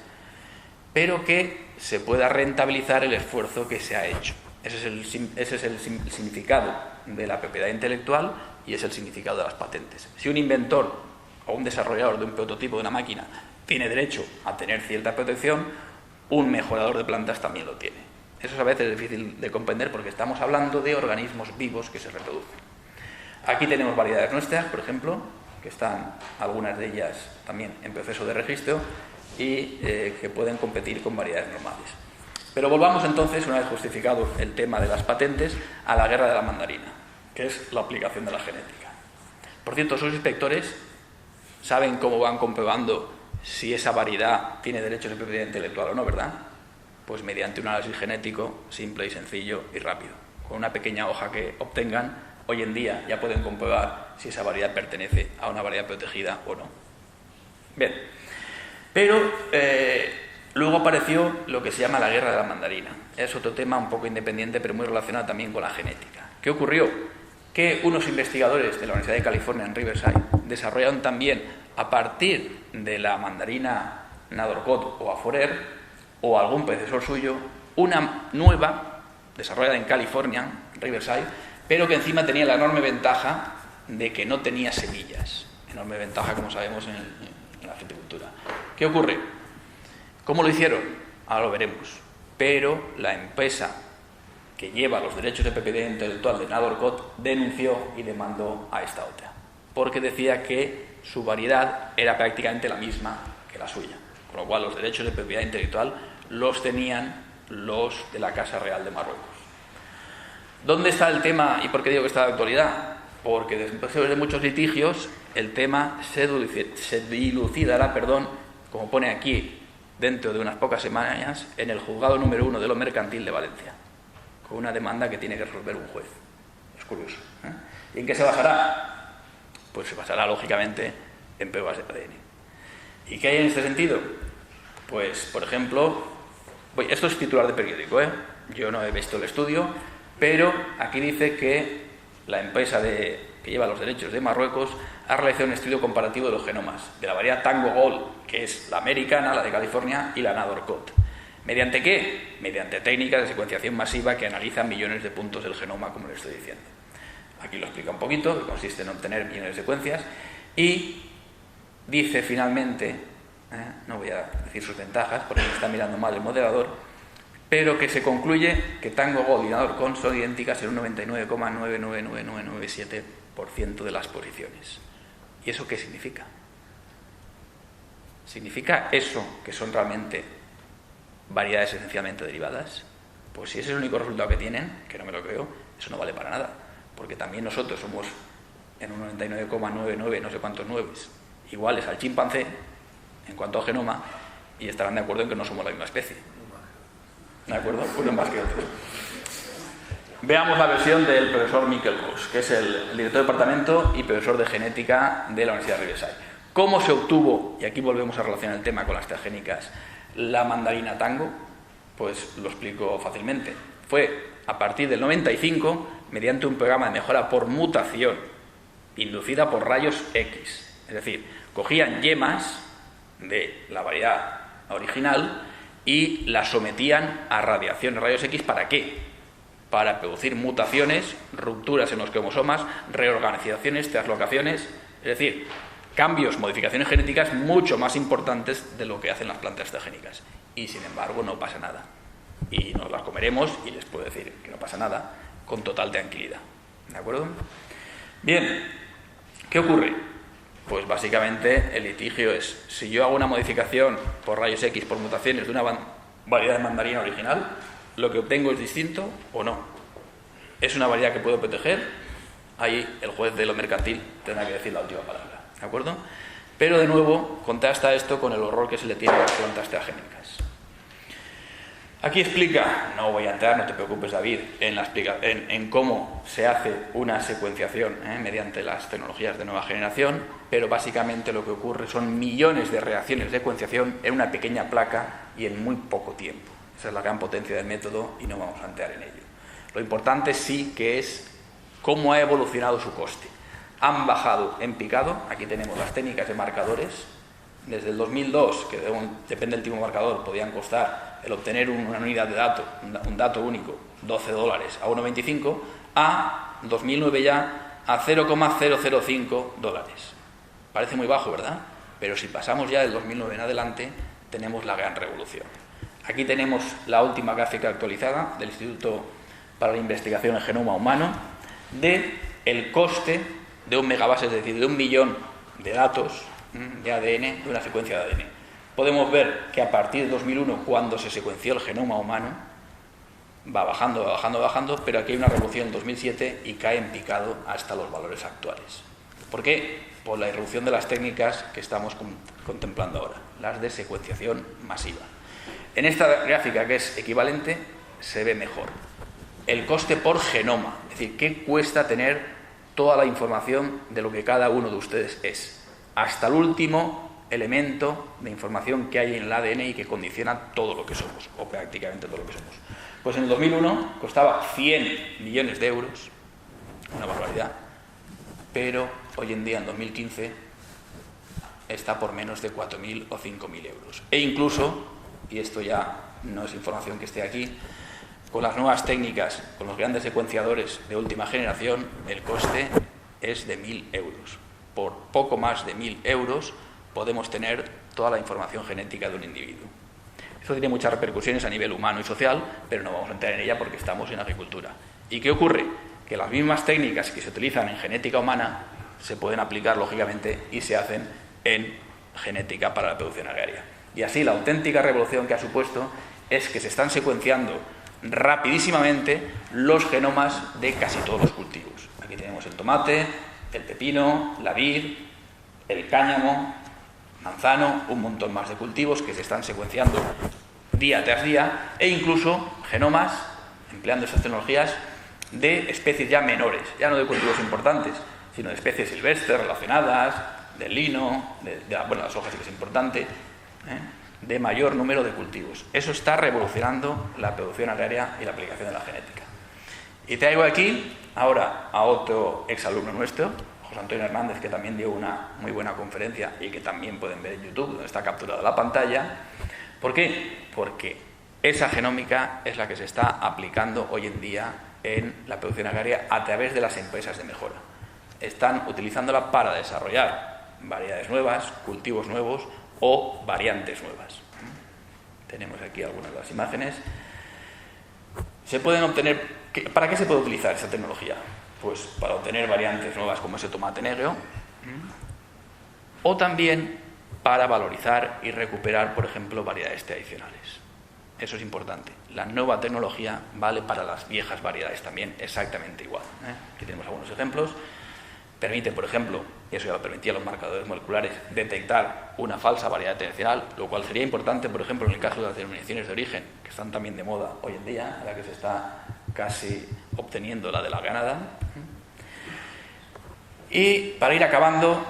pero que se pueda rentabilizar el esfuerzo que se ha hecho. Ese es el significado de la propiedad intelectual y es el significado de las patentes. Si un inventor o un desarrollador de un prototipo de una máquina tiene derecho a tener cierta protección, un mejorador de plantas también lo tiene. Eso es a veces difícil de comprender porque estamos hablando de organismos vivos que se reproducen. Aquí tenemos variedades nuestras, por ejemplo, que están algunas de ellas también en proceso de registro y que pueden competir con variedades normales. Pero volvamos entonces, una vez justificado el tema de las patentes, a la guerra de la mandarina, que es la aplicación de la genética. Por cierto, sus inspectores saben cómo van comprobando si esa variedad tiene derechos de propiedad intelectual o no, ¿verdad? Pues mediante un análisis genético simple y sencillo y rápido. Con una pequeña hoja que obtengan, hoy en día ya pueden comprobar si esa variedad pertenece a una variedad protegida o no. Bien, pero luego apareció lo que se llama la guerra de la mandarina. Es otro tema un poco independiente, pero muy relacionado también con la genética. ¿Qué ocurrió? Que unos investigadores de la Universidad de California en Riverside desarrollaron también, a partir de la mandarina Nadorcot o Aforer, o algún predecesor suyo, una nueva, desarrollada en California, Riverside, pero que encima tenía la enorme ventaja de que no tenía semillas. Enorme ventaja, como sabemos, en la fruticultura. ¿Qué ocurre? ¿Cómo lo hicieron? Ahora lo veremos. Pero la empresa que lleva los derechos de propiedad intelectual de Nadorcot denunció y demandó a esta otra, porque decía que su variedad era prácticamente la misma que la suya, con lo cual los derechos de propiedad intelectual los tenían los de la Casa Real de Marruecos. ¿Dónde está el tema y por qué digo que está de actualidad? Porque después de muchos litigios el tema se dilucidará, como pone aquí, dentro de unas pocas semanas, en el juzgado número 1 de lo mercantil de Valencia, con una demanda que tiene que resolver un juez. Es curioso. ¿Y en qué se basará? Pues se basará, lógicamente, en pruebas de ADN. ¿Y qué hay en este sentido? Pues, por ejemplo, esto es titular de periódico, yo no he visto el estudio, pero aquí dice que la empresa que lleva los derechos de Marruecos ha realizado un estudio comparativo de los genomas de la variedad Tango Gold, que es la americana, la de California, y la Nadorcot. ¿Mediante qué? Mediante técnicas de secuenciación masiva que analizan millones de puntos del genoma, como les estoy diciendo. Aquí lo explica un poquito, que consiste en obtener millones de secuencias, y dice finalmente, no voy a decir sus ventajas porque me está mirando mal el moderador, pero que se concluye que Tango Gold y Nadorcot son idénticas en un 99,999997% de las posiciones. ¿Y eso qué significa? ¿Significa eso que son realmente variedades esencialmente derivadas? Pues si ese es el único resultado que tienen, que no me lo creo, eso no vale para nada, porque también nosotros somos en un 99,99 no sé cuántos nueves iguales al chimpancé en cuanto a genoma, y estarán de acuerdo en que no somos la misma especie. ¿De acuerdo? Uno más que otro. Veamos la versión del profesor Michael Gross, que es el director de departamento y profesor de genética de la Universidad de Riverside. ¿Cómo se obtuvo, y aquí volvemos a relacionar el tema con las transgénicas, la mandarina Tango? Pues lo explico fácilmente. Fue a partir del 95, mediante un programa de mejora por mutación, inducida por rayos X. Es decir, cogían yemas de la variedad original y las sometían a radiación de rayos X. ¿Para qué? Para producir mutaciones, rupturas en los cromosomas, reorganizaciones, translocaciones, es decir, cambios, modificaciones genéticas mucho más importantes de lo que hacen las plantas transgénicas. Y sin embargo no pasa nada. Y nos las comeremos y les puedo decir que no pasa nada con total tranquilidad. ¿De acuerdo? Bien, ¿qué ocurre? Pues básicamente el litigio es, si yo hago una modificación por rayos X, por mutaciones de una variedad de mandarina original, ¿lo que obtengo es distinto o no? ¿Es una variedad que puedo proteger? Ahí el juez de lo mercantil tendrá que decir la última palabra, ¿de acuerdo? Pero de nuevo, contrasta esto con el horror que se le tiene a las plantas transgénicas. Aquí explica, no voy a entrar, no te preocupes David, en cómo se hace una secuenciación mediante las tecnologías de nueva generación, pero básicamente lo que ocurre son millones de reacciones de secuenciación en una pequeña placa y en muy poco tiempo. Esa es la gran potencia del método y no vamos a entrar en ello. Lo importante sí que es cómo ha evolucionado su coste. Han bajado en picado, aquí tenemos las técnicas de marcadores, desde el 2002, que depende del tipo de marcador, podían costar el obtener una unidad de dato, un dato único, $12 a 1,25, a 2009 ya a 0,005 dólares. Parece muy bajo, ¿verdad? Pero si pasamos ya del 2009 en adelante, tenemos la gran revolución. Aquí tenemos la última gráfica actualizada del Instituto para la Investigación en Genoma Humano de el coste de un megabase, es decir, de 1 millón de datos de ADN, de una secuencia de ADN. Podemos ver que a partir de 2001, cuando se secuenció el genoma humano, va bajando, pero aquí hay una revolución en 2007 y cae en picado hasta los valores actuales. ¿Por qué? Por la irrupción de las técnicas que estamos contemplando ahora, las de secuenciación masiva. En esta gráfica, que es equivalente, se ve mejor. El coste por genoma, es decir, qué cuesta tener toda la información de lo que cada uno de ustedes es, hasta el último elemento de información que hay en el ADN y que condiciona todo lo que somos, o prácticamente todo lo que somos. Pues en el 2001 costaba 100 millones de euros, una barbaridad, pero hoy en día, en 2015, está por menos de 4.000 o 5.000 euros. E incluso, y esto ya no es información que esté aquí, con las nuevas técnicas, con los grandes secuenciadores de última generación, el coste es de 1.000 euros. Por poco más de 1.000 euros podemos tener toda la información genética de un individuo. Esto tiene muchas repercusiones a nivel humano y social, pero no vamos a entrar en ella porque estamos en agricultura. ¿Y qué ocurre? Que las mismas técnicas que se utilizan en genética humana se pueden aplicar, lógicamente, y se hacen en genética para la producción agraria. Y así la auténtica revolución que ha supuesto es que se están secuenciando rapidísimamente los genomas de casi todos los cultivos. Aquí tenemos el tomate, el pepino, la vid, el cáñamo, manzano, un montón más de cultivos que se están secuenciando día tras día, e incluso genomas, empleando estas tecnologías, de especies ya menores, ya no de cultivos importantes, sino de especies silvestres relacionadas, del lino, las hojas sí que es importante, de mayor número de cultivos. Eso está revolucionando la producción agraria y la aplicación de la genética. Y traigo aquí ahora a otro exalumno nuestro, José Antonio Hernández, que también dio una muy buena conferencia y que también pueden ver en YouTube, donde está capturada la pantalla. ¿Por qué? Porque esa genómica es la que se está aplicando hoy en día en la producción agraria a través de las empresas de mejora. Están utilizándola para desarrollar variedades nuevas, cultivos nuevos o variantes nuevas. Tenemos aquí algunas de las imágenes. Se pueden obtener... ¿Para qué se puede utilizar esta tecnología? Pues para obtener variantes nuevas como ese tomate negro, o también para valorizar y recuperar, por ejemplo, variedades tradicionales. Eso es importante. La nueva tecnología vale para las viejas variedades también exactamente igual. Aquí tenemos algunos ejemplos. Permite, por ejemplo, y eso ya lo permitían los marcadores moleculares, detectar una falsa variedad tradicional, lo cual sería importante, por ejemplo, en el caso de las denominaciones de origen, que están también de moda hoy en día, a la que se está casi obteniendo la de la ganada. Y para ir acabando,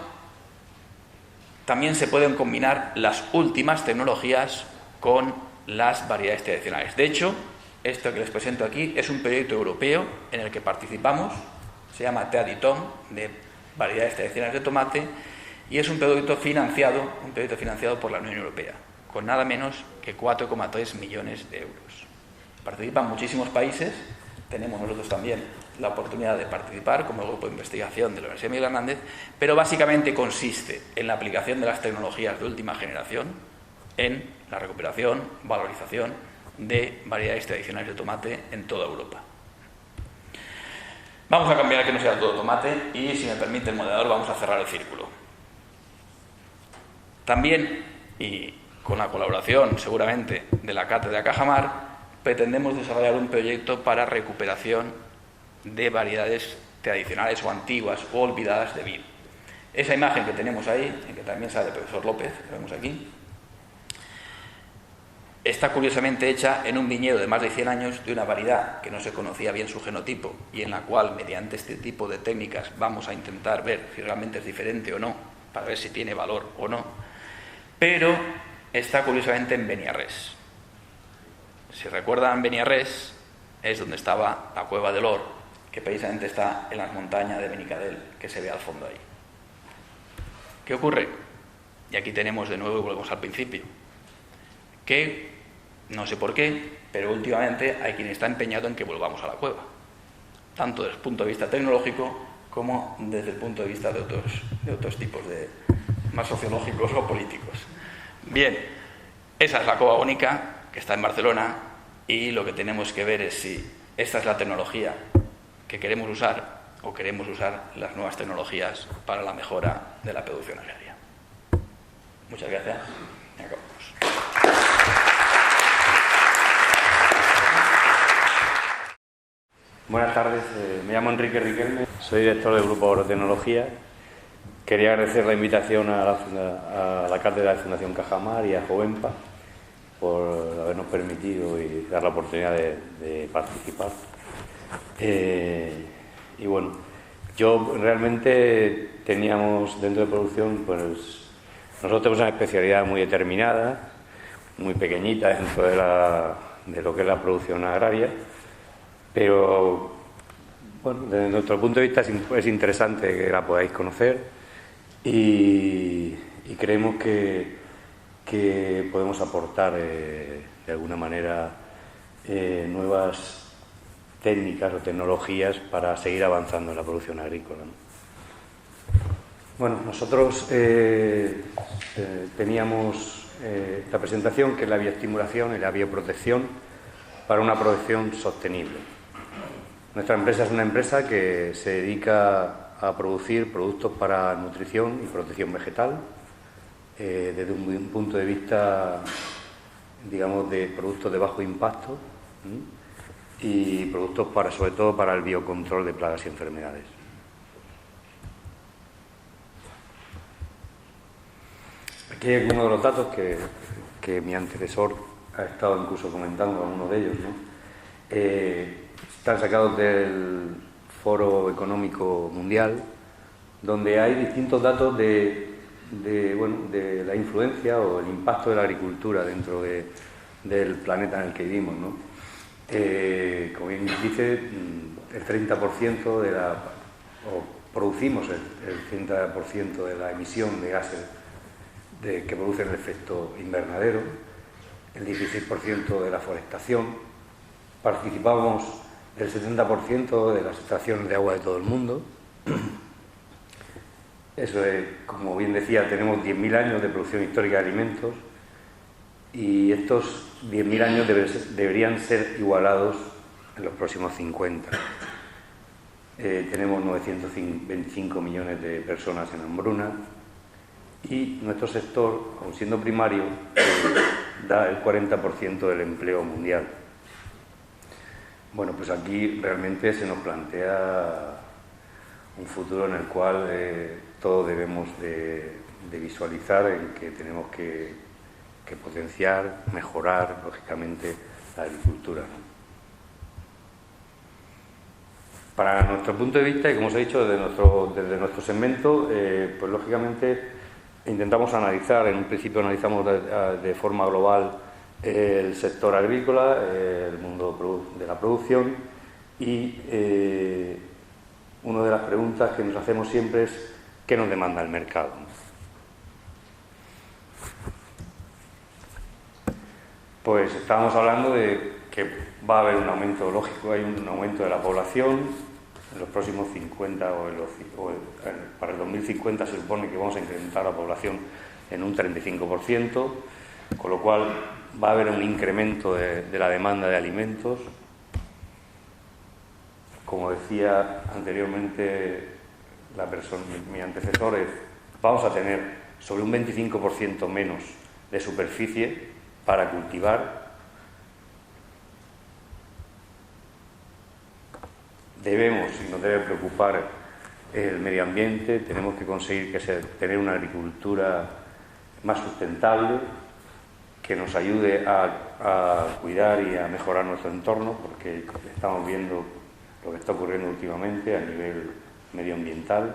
también se pueden combinar las últimas tecnologías con las variedades tradicionales. De hecho, esto que les presento aquí es un proyecto europeo en el que participamos, se llama TEADITOM, de variedades tradicionales de tomate, y es un proyecto financiado por la Unión Europea, con nada menos que 4,3 millones de euros. Participan muchísimos países, tenemos nosotros también la oportunidad de participar como grupo de investigación de la Universidad Miguel Hernández, pero básicamente consiste en la aplicación de las tecnologías de última generación en la recuperación, valorización de variedades tradicionales de tomate en toda Europa. Vamos a cambiar a que no sea todo tomate y, si me permite el moderador, vamos a cerrar el círculo. También, y con la colaboración seguramente de la Cátedra Cajamar, pretendemos desarrollar un proyecto para recuperación de variedades tradicionales o antiguas o olvidadas de vid. Esa imagen que tenemos ahí, en que también sale el profesor López, que vemos aquí, está curiosamente hecha en un viñedo de más de 100 años de una variedad que no se conocía bien su genotipo y en la cual, mediante este tipo de técnicas, vamos a intentar ver si realmente es diferente o no, para ver si tiene valor o no, pero está curiosamente en Beniarrés. Si recuerdan, Beniarrés es donde estaba la Cueva del Or, que precisamente está en las montañas de Benicadel, que se ve al fondo ahí. ¿Qué ocurre? Y aquí tenemos de nuevo, y volvemos al principio, que no sé por qué, pero últimamente hay quien está empeñado en que volvamos a la cueva, tanto desde el punto de vista tecnológico como desde el punto de vista de otros tipos de más sociológicos o políticos. Bien, esa es la Cova Única, que está en Barcelona, y lo que tenemos que ver es si esta es la tecnología que queremos usar o queremos usar las nuevas tecnologías para la mejora de la producción agraria. Muchas gracias. Y acabamos. Buenas tardes, me llamo Enrique Riquelme, soy director del Grupo Agrotecnología. Quería agradecer la invitación a la Cátedra de Fundación Cajamar y a Jovenpa por habernos permitido y dar la oportunidad de participar. Y bueno, yo realmente teníamos dentro de producción, pues nosotros tenemos una especialidad muy determinada, muy pequeñita dentro de lo que es la producción agraria, pero bueno, desde nuestro punto de vista es interesante que la podáis conocer y creemos que podemos aportar de alguna manera nuevas técnicas o tecnologías para seguir avanzando en la producción agrícola, ¿no? Bueno, nosotros teníamos esta presentación, que es la bioestimulación y la bioprotección para una producción sostenible. Nuestra empresa es una empresa que se dedica a producir productos para nutrición y protección vegetal, desde un punto de vista, digamos, de productos de bajo impacto, y productos sobre todo para el biocontrol de plagas y enfermedades. Aquí hay algunos de los datos que mi antecesor ha estado incluso comentando, algunos de ellos, ¿no? Están sacados del Foro Económico Mundial, donde hay distintos datos de la influencia o el impacto de la agricultura dentro del planeta en el que vivimos, ¿no? Como bien dice, el 30% producimos el 30% de la emisión de gases que producen el efecto invernadero, el 16% de la forestación, participamos del 70% de las extracciones de agua de todo el mundo. Eso es, como bien decía, tenemos 10.000 años de producción histórica de alimentos y estos 10.000 años deberían ser igualados en los próximos 50. Tenemos 925 millones de personas en hambruna y nuestro sector, aun siendo primario, da el 40% del empleo mundial. Bueno, pues aquí realmente se nos plantea un futuro en el cual todos debemos de visualizar en que tenemos que potenciar, mejorar, lógicamente, la agricultura, ¿no? Para nuestro punto de vista, y como os he dicho, desde nuestro segmento, pues lógicamente intentamos analizar, en un principio analizamos de forma global el sector agrícola, el mundo de la producción, y una de las preguntas que nos hacemos siempre es ¿qué nos demanda el mercado? Pues estábamos hablando de que va a haber un aumento lógico, hay un aumento de la población en los próximos 50 para el 2050 se supone que vamos a incrementar la población en un 35%, con lo cual va a haber un incremento de la demanda de alimentos. Como decía anteriormente mi antecesor, vamos a tener sobre un 25% menos de superficie para cultivar. Debemos, y nos debe preocupar el medio ambiente, tenemos que conseguir tener una agricultura más sustentable, que nos ayude a cuidar y a mejorar nuestro entorno, porque estamos viendo lo que está ocurriendo últimamente a nivel medioambiental.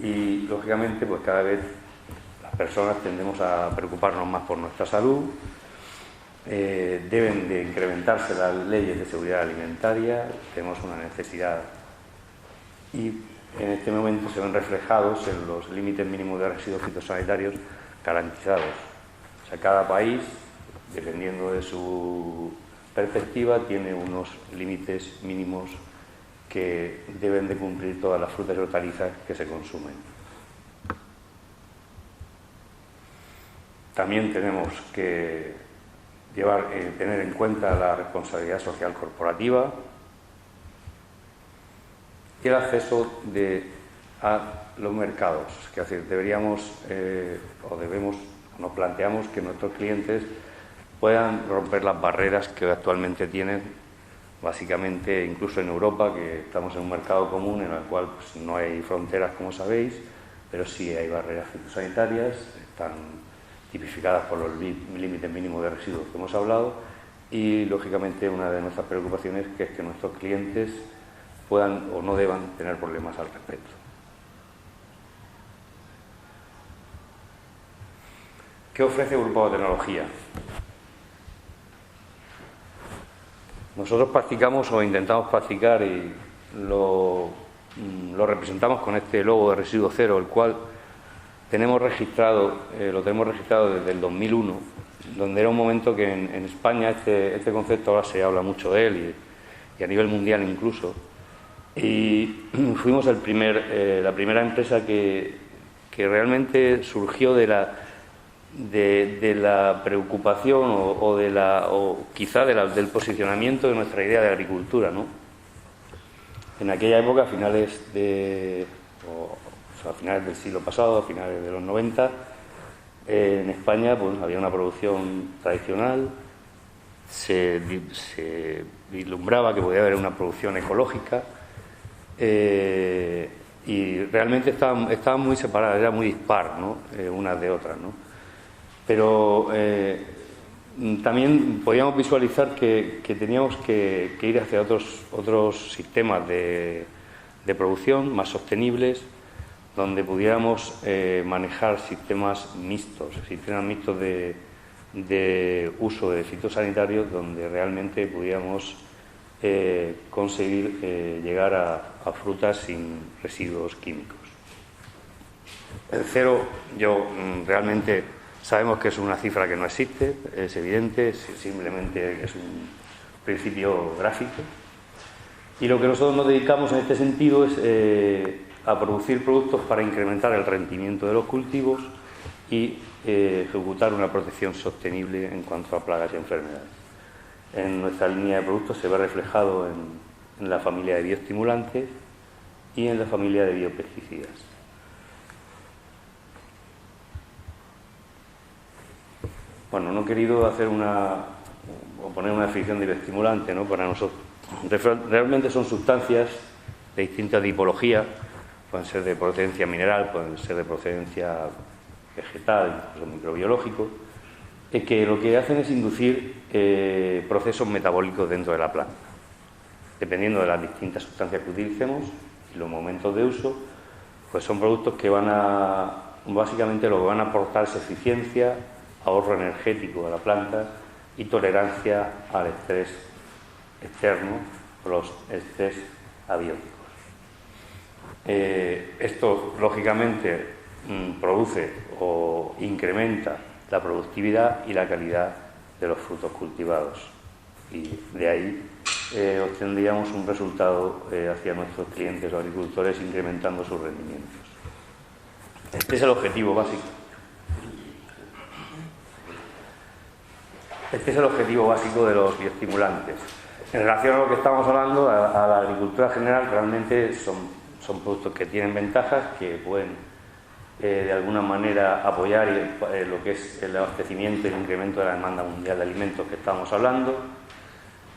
Y, lógicamente, pues cada vez las personas tendemos a preocuparnos más por nuestra salud. Deben de incrementarse las leyes de seguridad alimentaria, tenemos una necesidad y en este momento se ven reflejados en los límites mínimos de residuos fitosanitarios garantizados. O sea, cada país, dependiendo de su perspectiva, tiene unos límites mínimos que deben de cumplir todas las frutas y hortalizas que se consumen. También tenemos que tener en cuenta la responsabilidad social corporativa y el acceso a los mercados. Es decir, nos planteamos que nuestros clientes puedan romper las barreras que actualmente tienen, básicamente incluso en Europa, que estamos en un mercado común en el cual pues, no hay fronteras, como sabéis, pero sí hay barreras fitosanitarias, están tipificadas por los límites mínimos de residuos que hemos hablado, y lógicamente una de nuestras preocupaciones es que nuestros clientes puedan o no deban tener problemas al respecto. ¿Qué ofrece Grupo de Tecnología? Nosotros practicamos o intentamos practicar y lo representamos con este logo de Residuo Cero, el cual lo tenemos registrado desde el 2001, donde era un momento que en España este concepto ahora se habla mucho de él y a nivel mundial incluso. Y fuimos la primera empresa que realmente surgió de la preocupación o quizá del posicionamiento de nuestra idea de agricultura, ¿no? En aquella época, a finales del siglo pasado, a finales de los 90, en España pues, había una producción tradicional, se vislumbraba que podía haber una producción ecológica y realmente estaban muy separadas, era muy dispar, ¿no? Unas de otras, ¿no? Pero también podíamos visualizar que teníamos que ir hacia otros sistemas de producción más sostenibles, donde pudiéramos manejar sistemas mixtos de uso de fitosanitarios, donde realmente pudiéramos conseguir llegar a frutas sin residuos químicos. El cero, realmente sabemos que es una cifra que no existe, es evidente, simplemente es un principio gráfico. Y lo que nosotros nos dedicamos en este sentido es a producir productos para incrementar el rendimiento de los cultivos y ejecutar una protección sostenible en cuanto a plagas y enfermedades. En nuestra línea de productos se ve reflejado en la familia de bioestimulantes y en la familia de biopesticidas. Bueno, no he querido poner una definición de bioestimulante, ¿no? Para nosotros. Realmente son sustancias de distinta tipología, pueden ser de procedencia mineral, pueden ser de procedencia vegetal, incluso microbiológico, que lo que hacen es inducir procesos metabólicos dentro de la planta. Dependiendo de las distintas sustancias que utilicemos y los momentos de uso, pues son productos que básicamente lo que van a aportar es eficiencia, ahorro energético a la planta y tolerancia al estrés externo, los estrés abióticos. Esto, lógicamente, produce o incrementa la productividad y la calidad de los frutos cultivados, y de ahí obtendríamos un resultado hacia nuestros clientes o agricultores, incrementando sus rendimientos. Este es el objetivo básico. Este es el objetivo básico de los bioestimulantes. En relación a lo que estamos hablando, a la agricultura general, realmente son productos que tienen ventajas, que pueden de alguna manera apoyar lo que es el abastecimiento y el incremento de la demanda mundial de alimentos que estábamos hablando.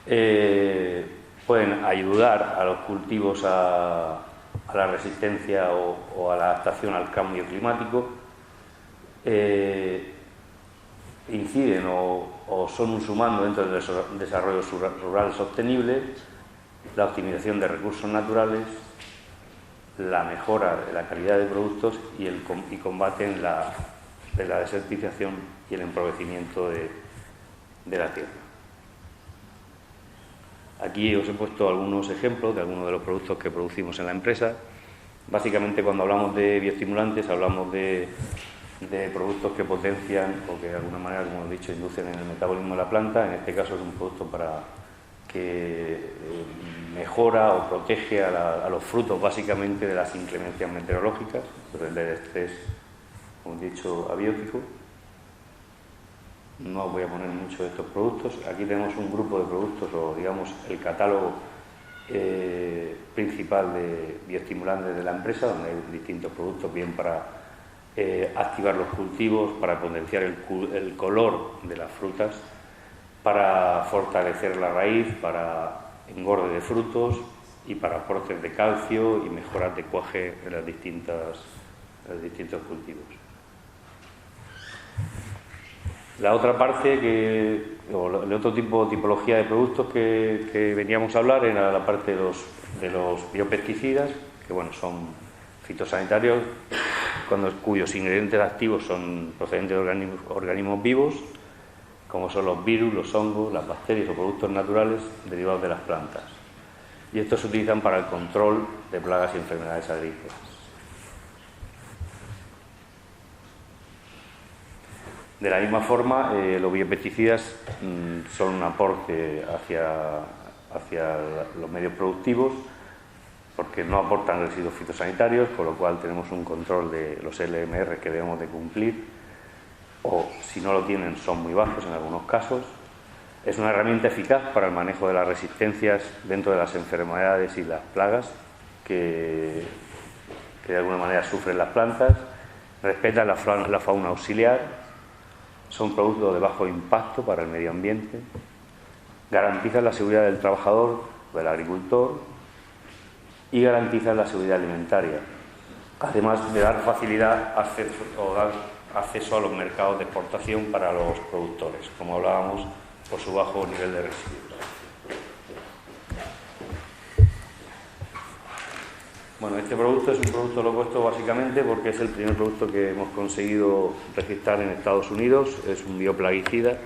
Pueden ayudar a los cultivos a la resistencia o a la adaptación al cambio climático. Inciden o son un sumando dentro del desarrollo rural sostenible, la optimización de recursos naturales, la mejora de la calidad de productos y combaten la desertización y el empobrecimiento de la tierra. Aquí os he puesto algunos ejemplos de algunos de los productos que producimos en la empresa. Básicamente, cuando hablamos de bioestimulantes, hablamos de productos que potencian o que de alguna manera, como he dicho, inducen en el metabolismo de la planta. En este caso es un producto que mejora o protege a los frutos básicamente de las inclemencias meteorológicas, del estrés, como he dicho, abiótico. No os voy a poner mucho de estos productos. Aquí tenemos un grupo de productos, o digamos el catálogo principal de bioestimulantes de la empresa, donde hay distintos productos, bien para activar los cultivos, para potenciar el color de las frutas, para fortalecer la raíz, para engorde de frutos y para aportes de calcio y mejoras de cuaje en los distintos cultivos. La otra parte, o el otro tipología de productos que veníamos a hablar, era la parte de los biopesticidas, que bueno, son fitosanitarios, cuyos ingredientes activos son procedentes de organismos vivos, como son los virus, los hongos, las bacterias o productos naturales derivados de las plantas. Y estos se utilizan para el control de plagas y enfermedades agrícolas. De la misma forma, los biopesticidas son un aporte hacia los medios productivos, porque no aportan residuos fitosanitarios, con lo cual tenemos un control de los LMR que debemos de cumplir, o si no lo tienen son muy bajos en algunos casos. Es una herramienta eficaz para el manejo de las resistencias dentro de las enfermedades y las plagas que de alguna manera sufren las plantas, respetan la fauna auxiliar, son productos de bajo impacto para el medio ambiente, garantizan la seguridad del trabajador, del agricultor, y garantizan la seguridad alimentaria, además de dar facilidad dar acceso a los mercados de exportación para los productores, como hablábamos, por su bajo nivel de residuos. Bueno, este producto es un producto lo he puesto básicamente porque es el primer producto que hemos conseguido registrar en Estados Unidos. Es un bioplaguicida,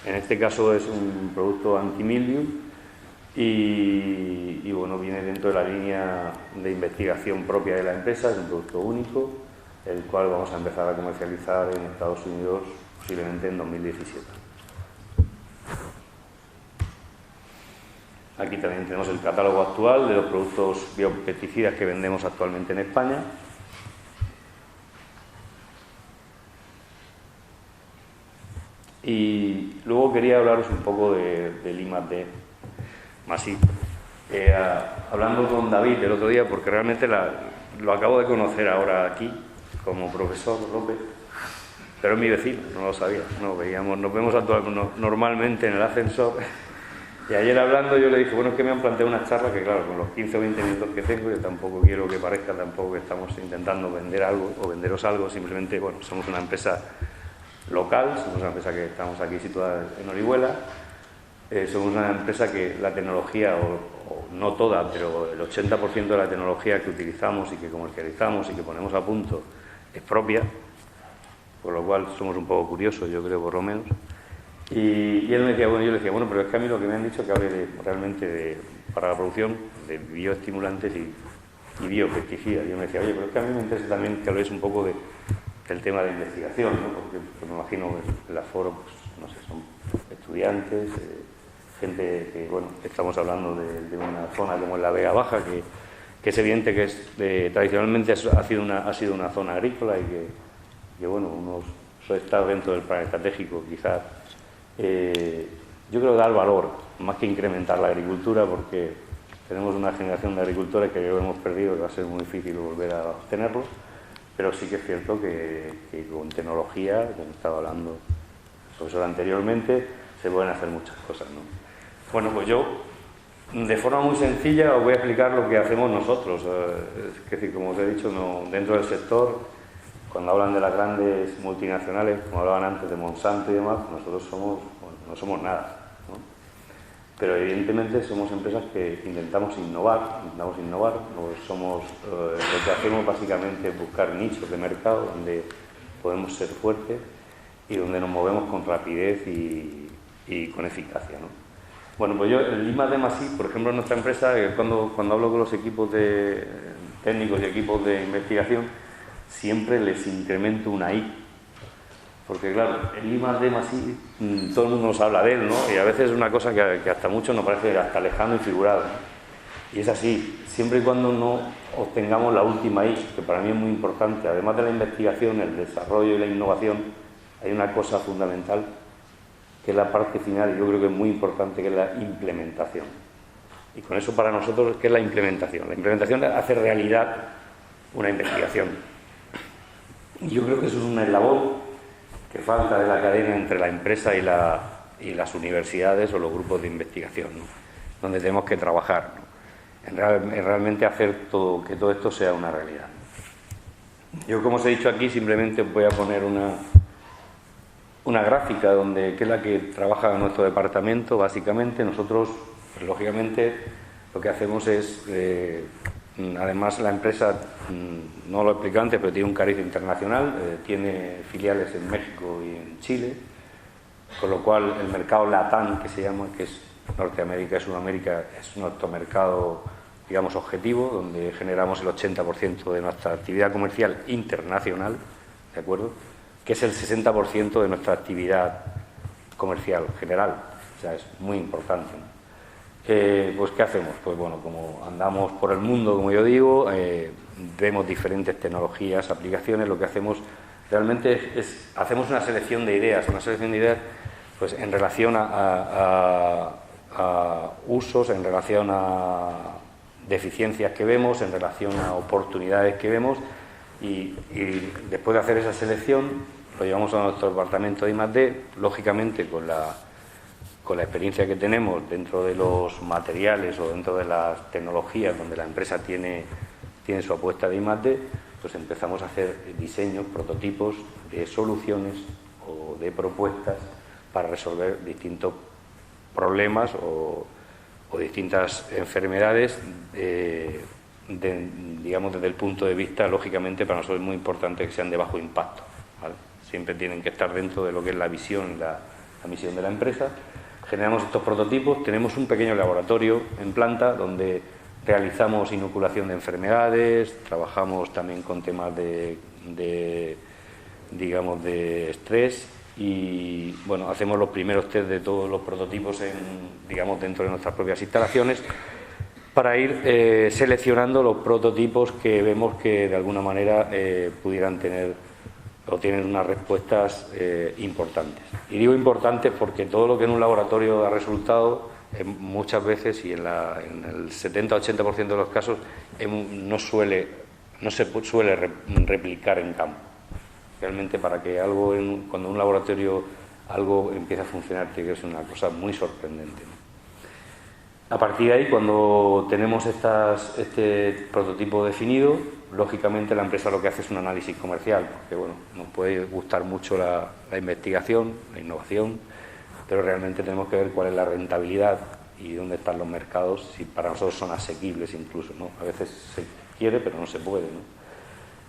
en este caso es un producto antimildiu y bueno, viene dentro de la línea de investigación propia de la empresa. Es un producto único, el cual vamos a empezar a comercializar en Estados Unidos posiblemente en 2017. Aquí también tenemos el catálogo actual de los productos biopesticidas que vendemos actualmente en España. Y luego quería hablaros un poco del I+D, MASI. Hablando con David el otro día, porque realmente lo acabo de conocer ahora aquí como profesor López, pero es mi vecino, no lo sabía. Nos vemos normalmente en el ascensor. Y ayer hablando yo le dije, bueno, es que me han planteado una charla que claro, con los 15 o 20 minutos que tengo, yo tampoco quiero que parezca tampoco que estamos intentando vender algo o venderos algo, simplemente, bueno, somos una empresa local, somos una empresa que estamos aquí situada en Orihuela, somos una empresa que la tecnología, o no toda, pero el 80% de la tecnología que utilizamos y que comercializamos y que ponemos a punto es propia, por lo cual somos un poco curiosos, yo creo, por lo menos. Y él me decía, bueno, yo le decía, bueno, pero es que a mí lo que me han dicho es que hable para la producción de bioestimulantes y biopesticidas. Y yo me decía, oye, pero es que a mí me interesa también que habléis un poco del tema de investigación, ¿no? Porque me imagino que el aforo, pues, no sé, son estudiantes, gente que, bueno, estamos hablando de una zona como es la Vega Baja, que es evidente que tradicionalmente ha sido una zona agrícola y que bueno, está dentro del plan estratégico, quizás. Yo creo dar valor, más que incrementar la agricultura, porque tenemos una generación de agricultores que hemos perdido, que va a ser muy difícil volver a obtenerlo, pero sí que es cierto que con tecnología, como estaba hablando el profesor anteriormente, se pueden hacer muchas cosas, ¿no? Bueno, pues yo, de forma muy sencilla, os voy a explicar lo que hacemos nosotros. Es decir, como os he dicho, dentro del sector, cuando hablan de las grandes multinacionales, como hablaban antes de Monsanto y demás, nosotros no somos nada, ¿no? Pero evidentemente somos empresas que intentamos innovar, lo que hacemos básicamente es buscar nichos de mercado donde podemos ser fuertes y donde nos movemos con rapidez y con eficacia, ¿no? Bueno, pues yo, el I+D+I, por ejemplo, en nuestra empresa, cuando hablo con los equipos técnicos y equipos de investigación, siempre les incremento una I. Porque claro, el I+D+I, todo el mundo nos habla de él, ¿no? Y a veces es una cosa que hasta muchos nos parece hasta lejano y figurado, ¿no? Y es así, siempre y cuando no obtengamos la última I, que para mí es muy importante. Además de la investigación, el desarrollo y la innovación, hay una cosa fundamental, que es la parte final, y yo creo que es muy importante, que es la implementación. Y con eso para nosotros, ¿qué es la implementación? La implementación es hacer realidad una investigación. Y yo creo que eso es un eslabón que falta de la cadena entre la empresa y las universidades o los grupos de investigación, ¿no? Donde tenemos que trabajar, ¿no? En realmente hacer que todo esto sea una realidad. Yo, como os he dicho aquí, simplemente voy a poner una gráfica que es la que trabaja nuestro departamento. Básicamente nosotros, pues, lógicamente, lo que hacemos es, además la empresa, no lo expliqué antes, pero tiene un cariz internacional, tiene filiales en México y en Chile, con lo cual el mercado LATAM, que se llama, que es Norteamérica y Sudamérica, es nuestro mercado, digamos, objetivo, donde generamos el 80% de nuestra actividad comercial internacional, ¿de acuerdo?, que es el 60% de nuestra actividad comercial general. O sea, es muy importante, ¿no? Pues, ¿qué hacemos? Pues bueno, como andamos por el mundo, como yo digo, vemos diferentes tecnologías, aplicaciones. Lo que hacemos realmente hacemos una selección de ideas, pues en relación a usos, en relación a deficiencias que vemos, en relación a oportunidades que vemos, y después de hacer esa selección lo llevamos a nuestro departamento de I+D, lógicamente con la experiencia que tenemos dentro de los materiales o dentro de las tecnologías donde la empresa tiene su apuesta de I+D, pues empezamos a hacer diseños, prototipos de soluciones o de propuestas para resolver distintos problemas o distintas enfermedades, digamos, desde el punto de vista, lógicamente, para nosotros es muy importante que sean de bajo impacto, ¿vale? Siempre tienen que estar dentro de lo que es la visión y la misión de la empresa. Generamos estos prototipos, tenemos un pequeño laboratorio en planta donde realizamos inoculación de enfermedades, trabajamos también con temas digamos, de estrés, y bueno, hacemos los primeros test de todos los prototipos digamos, dentro de nuestras propias instalaciones, para ir seleccionando los prototipos que vemos que de alguna manera pudieran tener o tienen unas respuestas importantes. Y digo importantes porque todo lo que en un laboratorio da resultado, muchas veces, y en el 70-80% de los casos, no se suele replicar en campo. Realmente, para que cuando un laboratorio algo empieza a funcionar, tiene que ser una cosa muy sorprendente, ¿no? A partir de ahí, cuando tenemos este prototipo definido, lógicamente la empresa lo que hace es un análisis comercial, porque bueno, nos puede gustar mucho la investigación, la innovación, pero realmente tenemos que ver cuál es la rentabilidad y dónde están los mercados, si para nosotros son asequibles incluso, ¿no? A veces se quiere, pero no se puede, ¿no?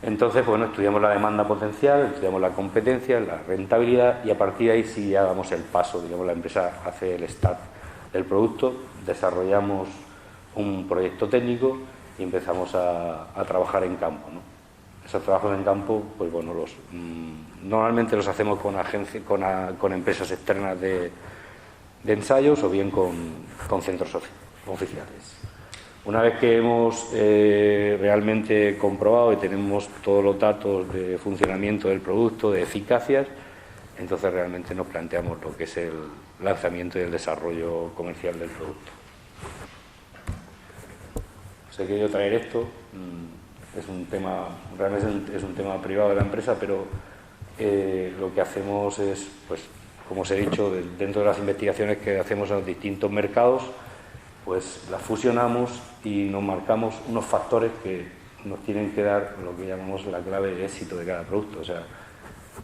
Entonces, bueno, estudiamos la demanda potencial, estudiamos la competencia, la rentabilidad, y a partir de ahí sí ya damos el paso, digamos, la empresa hace el start del producto, desarrollamos un proyecto técnico y empezamos a trabajar en campo, ¿no? Esos trabajos en campo, pues bueno, normalmente los hacemos con empresas externas de ensayos o bien con centros oficiales. Una vez que hemos realmente comprobado y tenemos todos los datos de funcionamiento del producto, de eficacias, entonces realmente nos planteamos lo que es el lanzamiento y el desarrollo comercial del producto. Os he querido traer esto es un tema, realmente es un tema privado de la empresa, pero lo que hacemos es, pues, como os he dicho, dentro de las investigaciones que hacemos en los distintos mercados, pues las fusionamos y nos marcamos unos factores que nos tienen que dar lo que llamamos la clave de éxito de cada producto. O sea,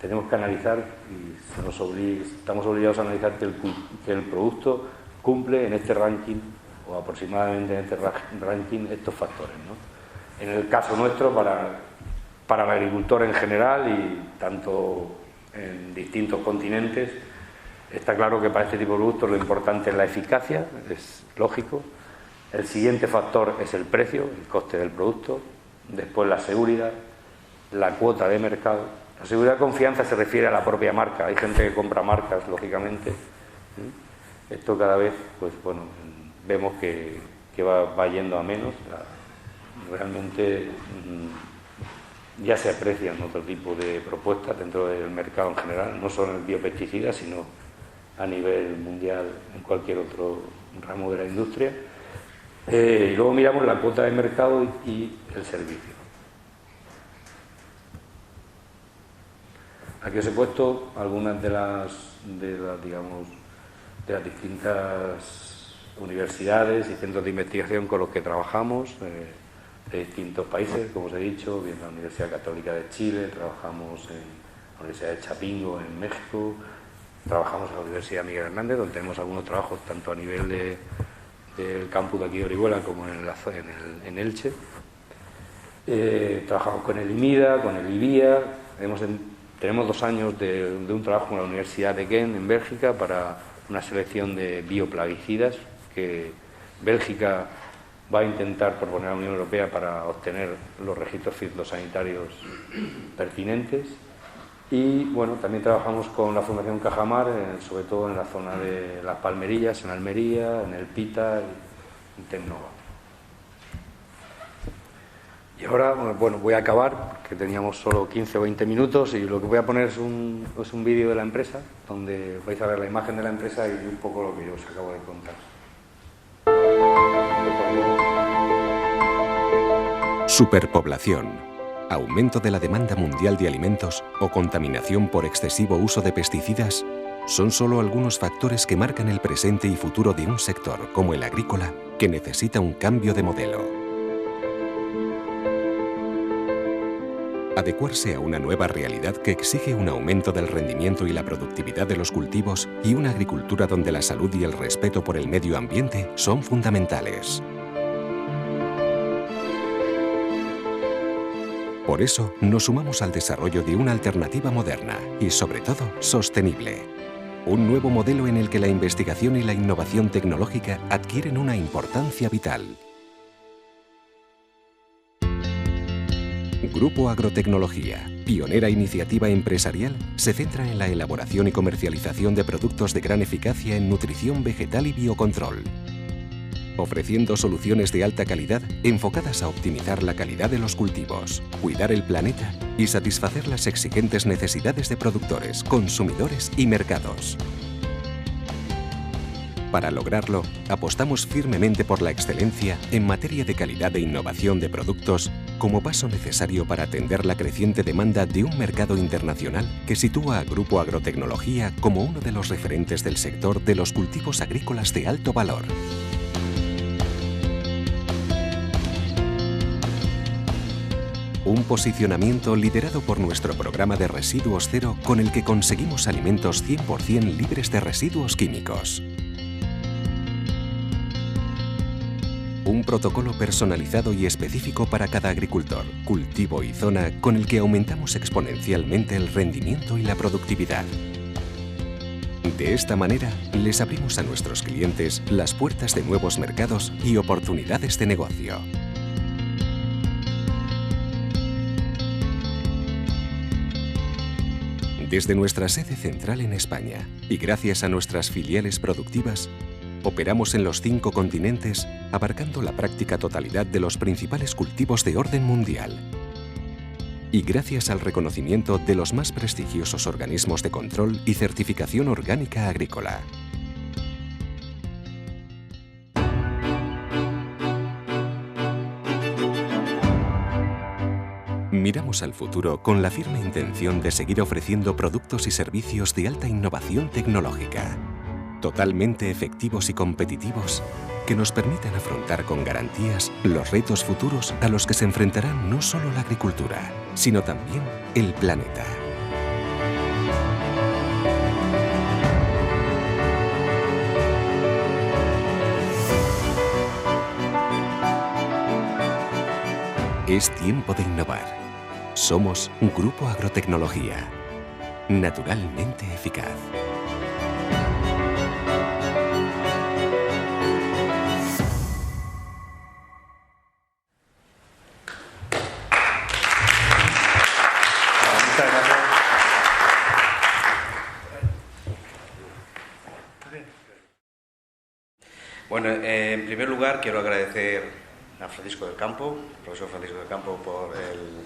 tenemos que analizar y estamos obligados a analizar que el producto cumple en este ranking o aproximadamente en este ranking estos factores, ¿no? En el caso nuestro, para el agricultor en general y tanto en distintos continentes, está claro que para este tipo de productos lo importante es la eficacia, es lógico. El siguiente factor es el precio, el coste del producto. Después la seguridad, la cuota de mercado. La seguridad de confianza se refiere a la propia marca. Hay gente que compra marcas, lógicamente. Esto cada vez, pues bueno, vemos que va yendo a menos. Realmente ya se aprecian otro tipo de propuestas dentro del mercado en general, no solo en biopesticidas, sino a nivel mundial en cualquier otro ramo de la industria. Y luego miramos la cuota de mercado y el servicio. Aquí os he puesto algunas de las distintas universidades y centros de investigación con los que trabajamos, de distintos países, como os he dicho, bien la Universidad Católica de Chile, trabajamos en la Universidad de Chapingo en México, trabajamos en la Universidad Miguel Hernández, donde tenemos algunos trabajos tanto a nivel del campus de aquí de Orihuela como en Elche. Trabajamos con el IMIDA, con el IBIA, tenemos 2 años de un trabajo con la Universidad de Ghent en Bélgica para una selección de bioplaguicidas que Bélgica va a intentar proponer a la Unión Europea para obtener los registros fitosanitarios pertinentes. Y bueno, también trabajamos con la Fundación Cajamar, sobre todo en la zona de las Palmerillas, en Almería, en El Pita y en Tecnova. Y ahora, bueno, voy a acabar, porque teníamos solo 15 o 20 minutos, y lo que voy a poner es un vídeo de la empresa, donde vais a ver la imagen de la empresa y un poco lo que yo os acabo de contar. Superpoblación, aumento de la demanda mundial de alimentos o contaminación por excesivo uso de pesticidas son solo algunos factores que marcan el presente y futuro de un sector como el agrícola que necesita un cambio de modelo. Adecuarse a una nueva realidad que exige un aumento del rendimiento y la productividad de los cultivos y una agricultura donde la salud y el respeto por el medio ambiente son fundamentales. Por eso, nos sumamos al desarrollo de una alternativa moderna y, sobre todo, sostenible. Un nuevo modelo en el que la investigación y la innovación tecnológica adquieren una importancia vital. Grupo Agrotecnología, pionera iniciativa empresarial, se centra en la elaboración y comercialización de productos de gran eficacia en nutrición vegetal y biocontrol, ofreciendo soluciones de alta calidad enfocadas a optimizar la calidad de los cultivos, cuidar el planeta y satisfacer las exigentes necesidades de productores, consumidores y mercados. Para lograrlo, apostamos firmemente por la excelencia en materia de calidad e innovación de productos como paso necesario para atender la creciente demanda de un mercado internacional que sitúa a Grupo Agrotecnología como uno de los referentes del sector de los cultivos agrícolas de alto valor. Un posicionamiento liderado por nuestro programa de residuos cero con el que conseguimos alimentos 100% libres de residuos químicos. Un protocolo personalizado y específico para cada agricultor, cultivo y zona con el que aumentamos exponencialmente el rendimiento y la productividad. De esta manera, les abrimos a nuestros clientes las puertas de nuevos mercados y oportunidades de negocio. Desde nuestra sede central en España y gracias a nuestras filiales productivas, operamos en los 5 continentes, abarcando la práctica totalidad de los principales cultivos de orden mundial. Y gracias al reconocimiento de los más prestigiosos organismos de control y certificación orgánica agrícola. Miramos al futuro con la firme intención de seguir ofreciendo productos y servicios de alta innovación tecnológica, totalmente efectivos y competitivos, que nos permitan afrontar con garantías los retos futuros a los que se enfrentarán no solo la agricultura, sino también el planeta. Es tiempo de innovar. Somos Grupo Agrotecnología. Naturalmente eficaz. Muchas gracias. Bueno, en primer lugar quiero agradecer a Francisco del Campo, profesor Francisco del Campo, por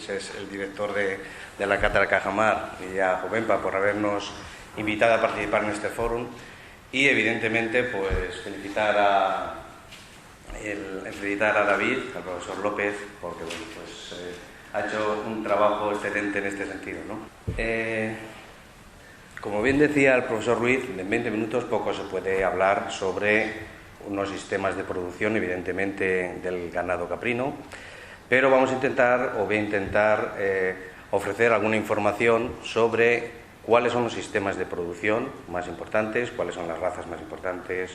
ser el director de la Cátedra Cajamar, y a Jovenpa por habernos invitado a participar en este fórum, y evidentemente pues felicitar a David, al profesor López, porque bueno, pues, ha hecho un trabajo excelente en este sentido, ¿no? Como bien decía el profesor Ruiz, en 20 minutos poco se puede hablar sobre unos sistemas de producción, evidentemente, del ganado caprino, pero vamos a intentar, o voy a intentar, ofrecer alguna información sobre cuáles son los sistemas de producción más importantes, cuáles son las razas más importantes,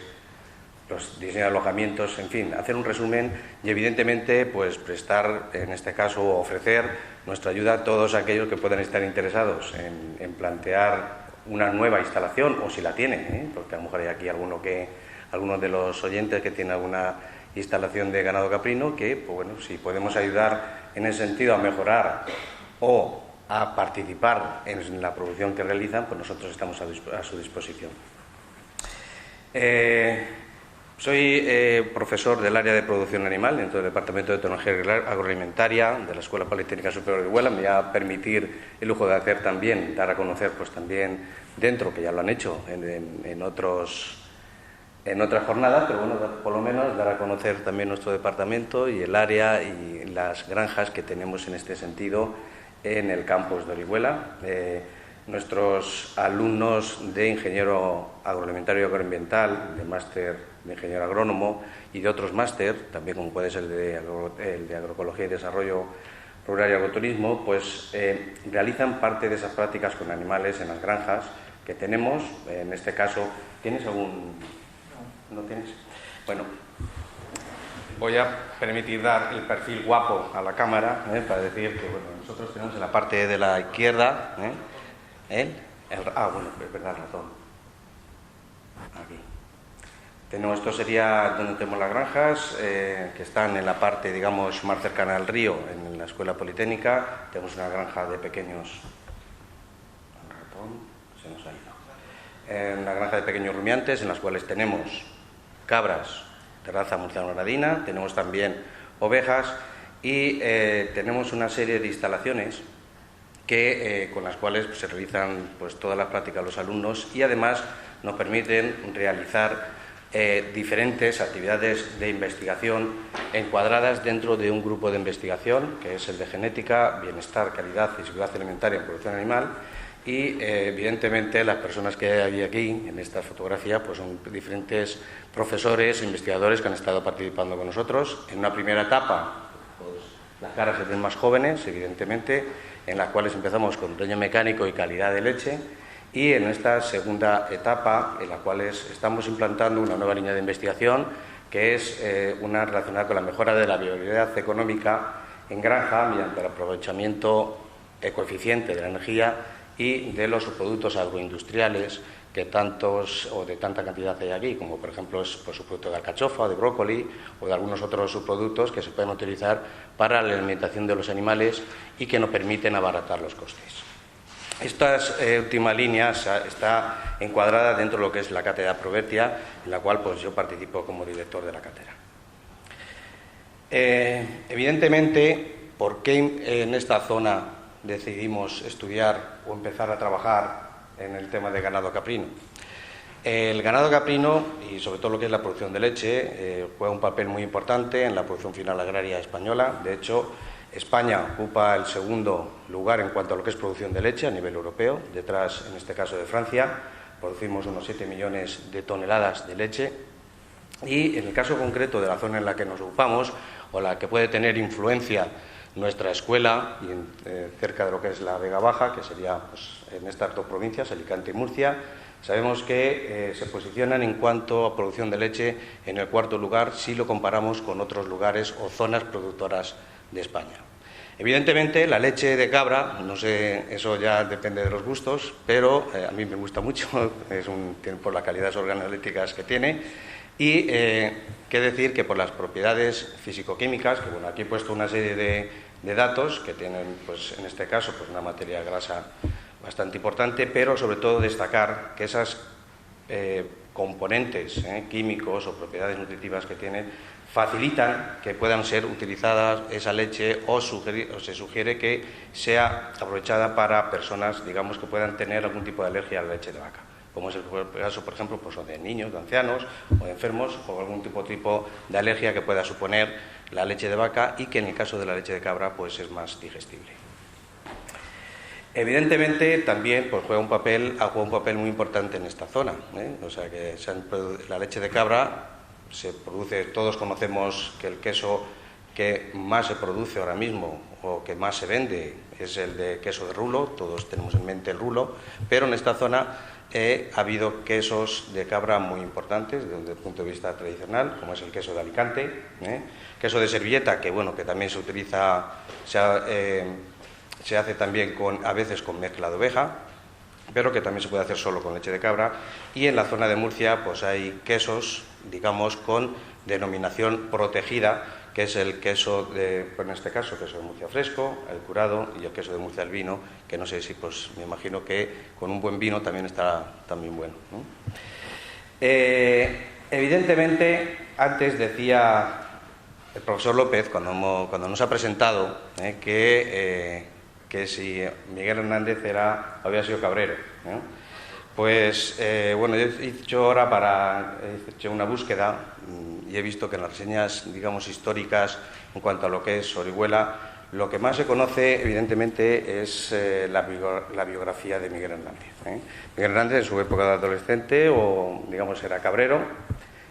los diseños de alojamientos, en fin, hacer un resumen y, evidentemente, pues prestar, en este caso, ofrecer nuestra ayuda a todos aquellos que puedan estar interesados en plantear una nueva instalación, o si la tienen, porque a lo mejor hay aquí algunos de los oyentes que tienen alguna instalación de ganado caprino, que, pues bueno, si podemos ayudar en ese sentido a mejorar o a participar en la producción que realizan, pues nosotros estamos a su disposición. Soy profesor del área de producción animal dentro del Departamento de Tecnología Agroalimentaria de la Escuela Politécnica Superior de Huela. Me voy a permitir el lujo de hacer también, dar a conocer pues también dentro, que ya lo han hecho en otras jornadas, pero bueno, por lo menos dar a conocer también nuestro departamento y el área y las granjas que tenemos en este sentido en el campus de Orihuela. Nuestros alumnos de ingeniero agroalimentario y agroambiental, de máster de ingeniero agrónomo y de otros máster, también como puede ser el de agroecología y desarrollo rural y agroturismo, pues realizan parte de esas prácticas con animales en las granjas que tenemos. En este caso, ¿tienes algún...? ¿No tienes? Bueno, voy a permitir dar el perfil guapo a la cámara, para decir que bueno, nosotros tenemos en la parte de la izquierda, bueno, es verdad, razón. Aquí. Esto sería donde tenemos las granjas, que están en la parte, digamos, más cercana al río, en la Escuela Politécnica. Tenemos una granja de pequeños... Se nos ha ido. Una granja de pequeños rumiantes, en las cuales tenemos cabras de raza murciano-granadina, tenemos también ovejas y tenemos una serie de instalaciones con las cuales pues, se realizan pues, todas las prácticas de los alumnos, y además nos permiten realizar diferentes actividades de investigación encuadradas dentro de un grupo de investigación, que es el de genética, bienestar, calidad y seguridad alimentaria en producción animal. Y evidentemente las personas que hay aquí en esta fotografía pues son diferentes profesores e investigadores que han estado participando con nosotros. En una primera etapa pues, las caras se ven más jóvenes, evidentemente, en las cuales empezamos con reño mecánico y calidad de leche, y en esta segunda etapa en la cual estamos implantando una nueva línea de investigación que es una relacionada con la mejora de la viabilidad económica en granja mediante el aprovechamiento ecoeficiente de la energía y de los subproductos agroindustriales que tantos o de tanta cantidad hay aquí, como por ejemplo es por subproducto de alcachofa, de brócoli o de algunos otros subproductos que se pueden utilizar para la alimentación de los animales y que nos permiten abaratar los costes. Esta última línea está encuadrada dentro de lo que es la cátedra Provertia, en la cual pues, yo participo como director de la cátedra. Evidentemente, ¿por qué en esta zona decidimos estudiar o empezar a trabajar en el tema de ganado caprino? El ganado caprino, y sobre todo lo que es la producción de leche, juega un papel muy importante en la producción final agraria española. De hecho, España ocupa el segundo lugar en cuanto a lo que es producción de leche a nivel europeo, detrás, en este caso, de Francia. Producimos unos 7 millones de toneladas de leche. Y en el caso concreto de la zona en la que nos ocupamos, o la que puede tener influencia nuestra escuela, y cerca de lo que es la Vega Baja, que sería pues, en estas dos provincias, Alicante y Murcia, sabemos que se posicionan en cuanto a producción de leche en el cuarto lugar si lo comparamos con otros lugares o zonas productoras de España. Evidentemente, la leche de cabra, no sé, eso ya depende de los gustos, pero a mí me gusta mucho, por las calidades organolépticas que tiene, y qué decir que por las propiedades físico-químicas, que bueno, aquí he puesto una serie de datos que tienen, pues en este caso, pues una materia grasa bastante importante, pero sobre todo destacar que esas componentes químicos o propiedades nutritivas que tienen facilitan que puedan ser utilizadas esa leche o se sugiere que sea aprovechada para personas, digamos, que puedan tener algún tipo de alergia a la leche de vaca, como es el caso, por ejemplo, pues, de niños, de ancianos o de enfermos, o algún tipo de alergia que pueda suponer la leche de vaca y que en el caso de la leche de cabra pues es más digestible. Evidentemente también pues, juega un papel muy importante en esta zona, o sea que la leche de cabra se produce, todos conocemos que el queso que más se produce ahora mismo o que más se vende es el de queso de rulo, todos tenemos en mente el rulo, pero en esta zona ha habido quesos de cabra muy importantes desde el punto de vista tradicional, como es el queso de Alicante, queso de servilleta, que bueno, que también se utiliza, se hace también a veces con mezcla de oveja, pero que también se puede hacer solo con leche de cabra, y en la zona de Murcia pues hay quesos, digamos, con denominación protegida, que es el queso en este caso, queso de Murcia fresco, el curado y el queso de Murcia al vino, que no sé si, pues me imagino que con un buen vino también estará también bueno, ¿no? Evidentemente, antes decía el profesor López, cuando nos ha presentado, que si Miguel Hernández había sido cabrero, ¿no? Pues, bueno, yo he hecho una búsqueda y he visto que en las reseñas, digamos, históricas en cuanto a lo que es Orihuela, lo que más se conoce, evidentemente, es la biografía de Miguel Hernández. Miguel Hernández, en su época de adolescente, digamos, era cabrero,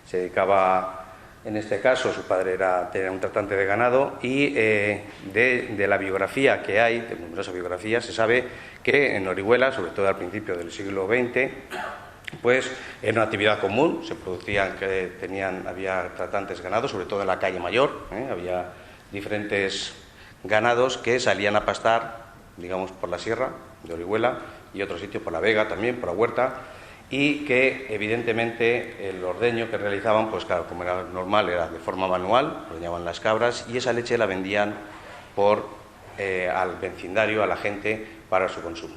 se dedicaba, en este caso, su padre tenía un tratante de ganado, y de la biografía que hay, de numerosas biografías, se sabe que en Orihuela, sobre todo al principio del siglo XX, pues era una actividad común, se producían, había tratantes ganados, sobre todo en la calle Mayor, había diferentes ganados que salían a pastar, digamos, por la sierra de Orihuela y otros sitios, por la Vega también, por la Huerta, y que evidentemente el ordeño que realizaban, pues claro, como era normal, era de forma manual, ordeñaban las cabras y esa leche la vendían al vecindario, a la gente, para su consumo.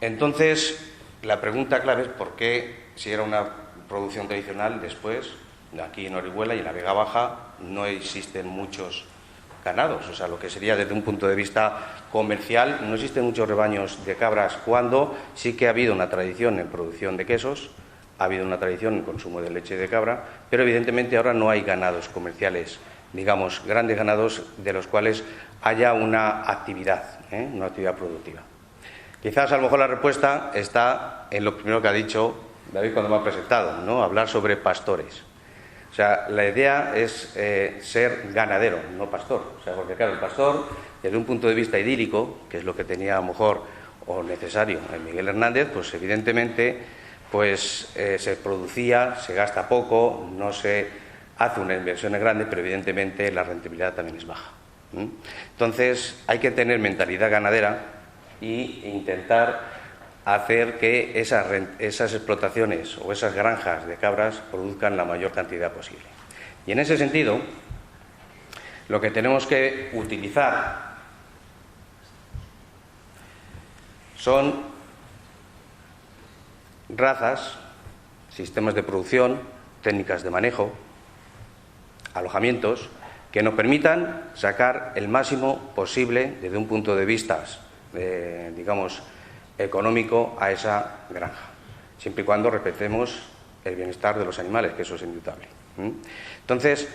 Entonces, la pregunta clave es por qué, si era una producción tradicional, después, aquí en Orihuela y en la Vega Baja, no existen muchos ganados, o sea, lo que sería desde un punto de vista comercial, no existen muchos rebaños de cabras, cuando sí que ha habido una tradición en producción de quesos, ha habido una tradición en consumo de leche de cabra, pero evidentemente ahora no hay ganados comerciales, digamos, grandes ganados de los cuales haya una actividad productiva. Quizás a lo mejor la respuesta está en lo primero que ha dicho David cuando me ha presentado, ¿no? Hablar sobre pastores. O sea, la idea es ser ganadero, no pastor. O sea, porque claro, el pastor, desde un punto de vista idílico, que es lo que tenía a lo mejor o necesario en Miguel Hernández, pues evidentemente pues, se producía, se gasta poco, no se hace una inversión grande, pero evidentemente la rentabilidad también es baja. Entonces, hay que tener mentalidad ganadera e intentar hacer que esas explotaciones o esas granjas de cabras produzcan la mayor cantidad posible. Y en ese sentido, lo que tenemos que utilizar son razas, sistemas de producción, técnicas de manejo, alojamientos, que nos permitan sacar el máximo posible desde un punto de vista, digamos, económico a esa granja, siempre y cuando respetemos el bienestar de los animales, que eso es indudable. Entonces,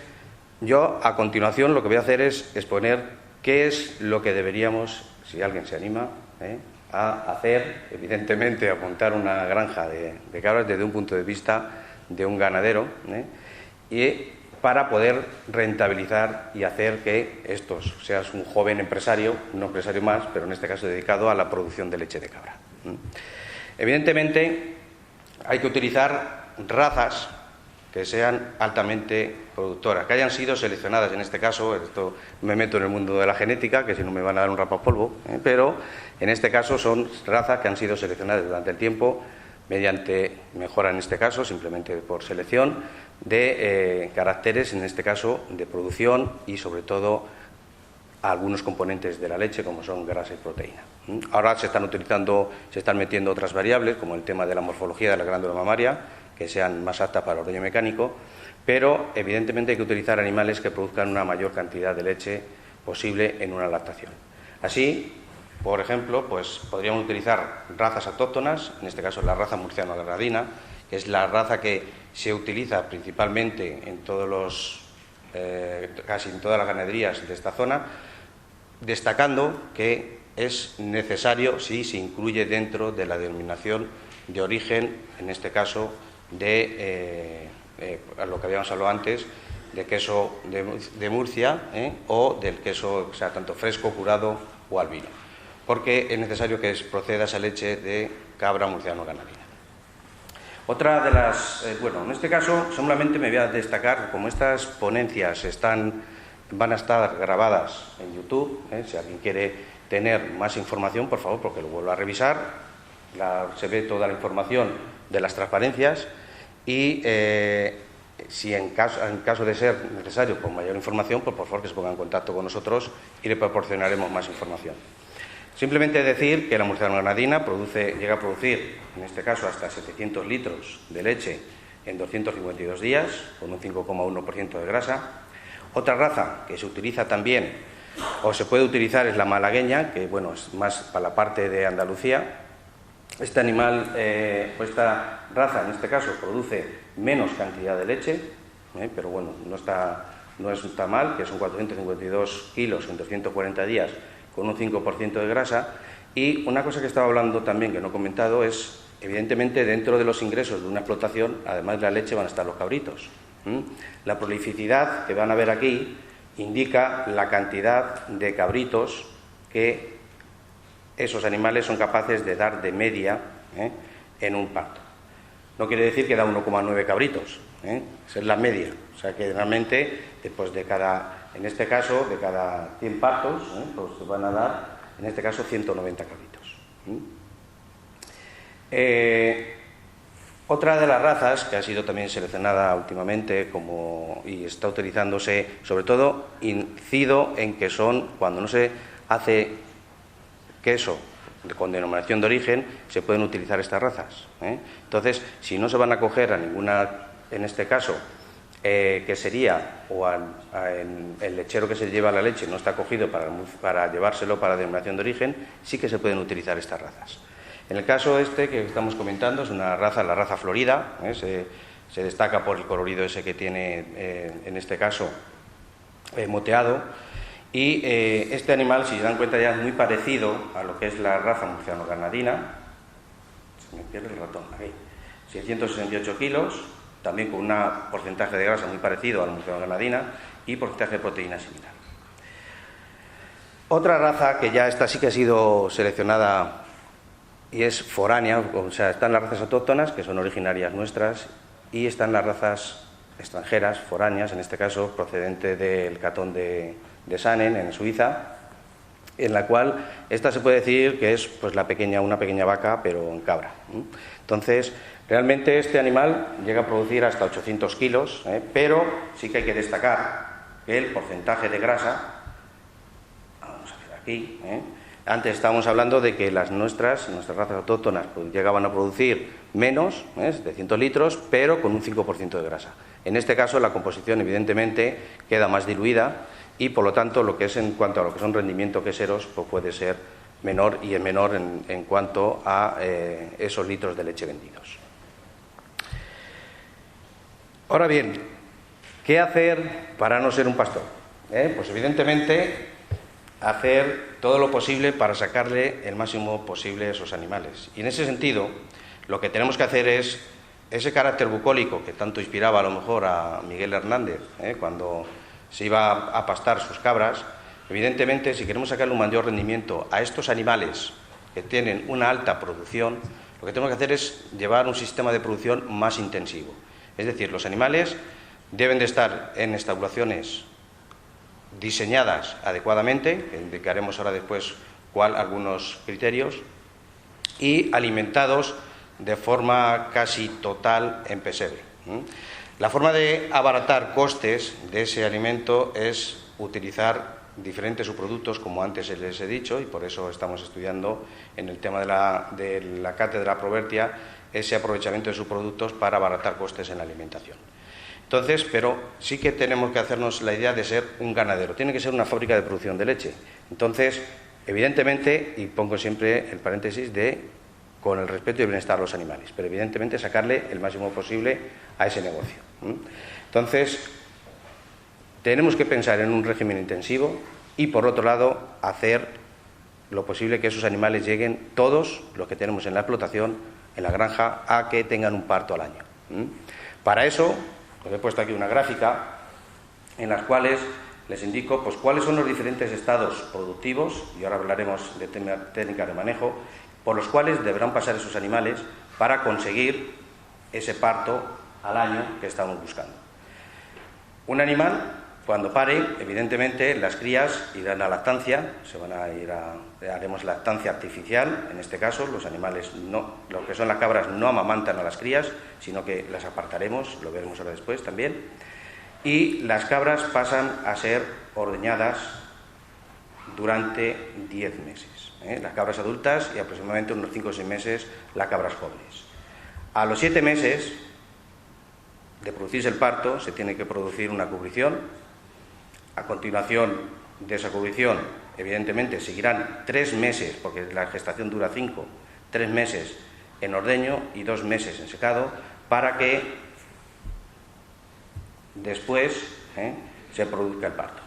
yo a continuación lo que voy a hacer es exponer ¿qué es lo que deberíamos, si alguien se anima, a hacer? Evidentemente, a montar una granja de cabras desde un punto de vista de un ganadero, y para poder rentabilizar y hacer que estos seas un joven empresario, un empresario más, pero en este caso dedicado a la producción de leche de cabra. Evidentemente, hay que utilizar razas que sean altamente productoras, que hayan sido seleccionadas. En este caso, esto me meto en el mundo de la genética, que si no me van a dar un rapapolvo, pero en este caso son razas que han sido seleccionadas durante el tiempo mediante mejora, en este caso, simplemente por selección, de caracteres, en este caso, de producción y, sobre todo, algunos componentes de la leche, como son grasa y proteína. Ahora se están metiendo otras variables, como el tema de la morfología de la glándula mamaria, que sean más aptas para el ordeño mecánico, pero evidentemente hay que utilizar animales que produzcan una mayor cantidad de leche posible en una lactación. Así, por ejemplo, pues podríamos utilizar razas autóctonas, en este caso la raza murciano-granadina, que es la raza que se utiliza principalmente en casi en todas las ganaderías de esta zona, destacando que es necesario si se incluye dentro de la denominación de origen, en este caso, de lo que habíamos hablado antes, de queso de Murcia o del queso, o sea, tanto fresco, curado o albino, porque es necesario que proceda esa leche de cabra murciano-granadina. Otra de las, en este caso solamente me voy a destacar, como estas ponencias van a estar grabadas en YouTube, si alguien quiere tener más información, por favor, porque lo vuelvo a revisar, se ve toda la información de las transparencias y si en caso de ser necesario con mayor información, pues por favor que se ponga en contacto con nosotros y le proporcionaremos más información. Simplemente decir que la murciano-granadina llega a producir, en este caso, hasta 700 litros de leche en 252 días, con un 5,1% de grasa. Otra raza que se utiliza también, o se puede utilizar, es la malagueña, que bueno, es más para la parte de Andalucía. Este animal, esta raza, en este caso, produce menos cantidad de leche, pero bueno, no está mal, que son 452 kilos en 240 días, con un 5% de grasa. Y una cosa que estaba hablando también, que no he comentado, es, evidentemente, dentro de los ingresos de una explotación, además de la leche, van a estar los cabritos. La prolificidad que van a ver aquí indica la cantidad de cabritos que esos animales son capaces de dar de media en un parto. No quiere decir que da 1,9 cabritos, esa es la media. O sea que realmente, después de en este caso, de cada 100 partos, pues van a dar, en este caso, 190 cabritos. Otra de las razas que ha sido también seleccionada últimamente y está utilizándose, sobre todo, incido en que son, cuando no se hace queso con denominación de origen, se pueden utilizar estas razas. Entonces, si no se van a coger a ninguna, en este caso, que sería, el lechero que se lleva la leche no está cogido para llevárselo para denominación de origen, sí que se pueden utilizar estas razas. En el caso que estamos comentando, es una raza, la raza florida, se destaca por el colorido ese que tiene, en este caso, moteado. Y este animal, si se dan cuenta, ya es muy parecido a lo que es la raza murciano-granadina. Se me pierde el ratón, aquí. 668 kilos, también con un porcentaje de grasa muy parecido a la murciano-granadina y porcentaje de proteína similar. Otra raza que ya sí que ha sido seleccionada y es foránea, o sea, están las razas autóctonas, que son originarias nuestras, y están las razas extranjeras, foráneas, en este caso procedente del cantón de Sanen, en Suiza, en la cual esta se puede decir que es pues una pequeña vaca, pero en cabra. Entonces, realmente este animal llega a producir hasta 800 kilos, pero sí que hay que destacar que el porcentaje de grasa, vamos a ver aquí, antes estábamos hablando de que nuestras razas autóctonas pues, llegaban a producir menos, 700 litros, pero con un 5% de grasa. En este caso, la composición, evidentemente, queda más diluida y, por lo tanto, lo que es en cuanto a lo que son rendimientos queseros, pues puede ser menor y es menor en cuanto a esos litros de leche vendidos. Ahora bien, ¿qué hacer para no ser un pastor? Pues, evidentemente, hacer todo lo posible para sacarle el máximo posible a esos animales. Y en ese sentido, lo que tenemos que hacer es ese carácter bucólico que tanto inspiraba a lo mejor a Miguel Hernández cuando se iba a pastar sus cabras. Evidentemente, si queremos sacarle un mayor rendimiento a estos animales que tienen una alta producción, lo que tenemos que hacer es llevar un sistema de producción más intensivo. Es decir, los animales deben de estar en estabulaciones diseñadas adecuadamente, que indicaremos ahora después algunos criterios, y alimentados de forma casi total en pesebre. La forma de abaratar costes de ese alimento es utilizar diferentes subproductos, como antes les he dicho, y por eso estamos estudiando en el tema de la cátedra Provertia ese aprovechamiento de subproductos para abaratar costes en la alimentación. Entonces, pero sí que tenemos que hacernos la idea de ser un ganadero, tiene que ser una fábrica de producción de leche. Entonces, evidentemente, y pongo siempre el paréntesis con el respeto y el bienestar de los animales, pero evidentemente sacarle el máximo posible a ese negocio. Entonces, tenemos que pensar en un régimen intensivo y, por otro lado, hacer lo posible que esos animales lleguen, todos los que tenemos en la explotación, en la granja, a que tengan un parto al año. Para eso, os he puesto aquí una gráfica en las cuales les indico pues, cuáles son los diferentes estados productivos, y ahora hablaremos de técnicas de manejo, por los cuales deberán pasar esos animales para conseguir ese parto al año que estamos buscando. Un animal, cuando pare, evidentemente las crías irán a lactancia, haremos lactancia artificial, en este caso los animales, lo que son las cabras, no amamantan a las crías, sino que las apartaremos, lo veremos ahora después también, y las cabras pasan a ser ordeñadas durante 10 meses. Las cabras adultas y aproximadamente unos 5 o 6 meses las cabras jóvenes. A los 7 meses de producirse el parto se tiene que producir una cubrición. A continuación de esa cubrición, evidentemente, seguirán 3 meses, porque la gestación dura 5, 3 meses en ordeño y 2 meses en secado, para que después se produzca el parto.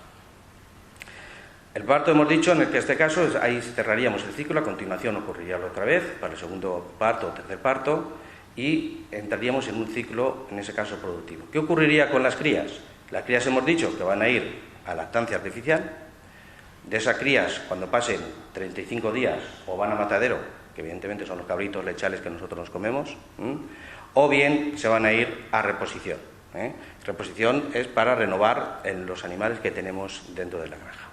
El parto, hemos dicho, en este caso, ahí cerraríamos el ciclo, a continuación ocurriría otra vez para el segundo parto o tercer parto y entraríamos en un ciclo, en ese caso, productivo. ¿Qué ocurriría con las crías? Las crías hemos dicho que van a ir a lactancia artificial. De esas crías, cuando pasen 35 días, o van a matadero, que evidentemente son los cabritos lechales que nosotros nos comemos, o bien se van a ir a reposición. Reposición es para renovar los animales que tenemos dentro de la granja.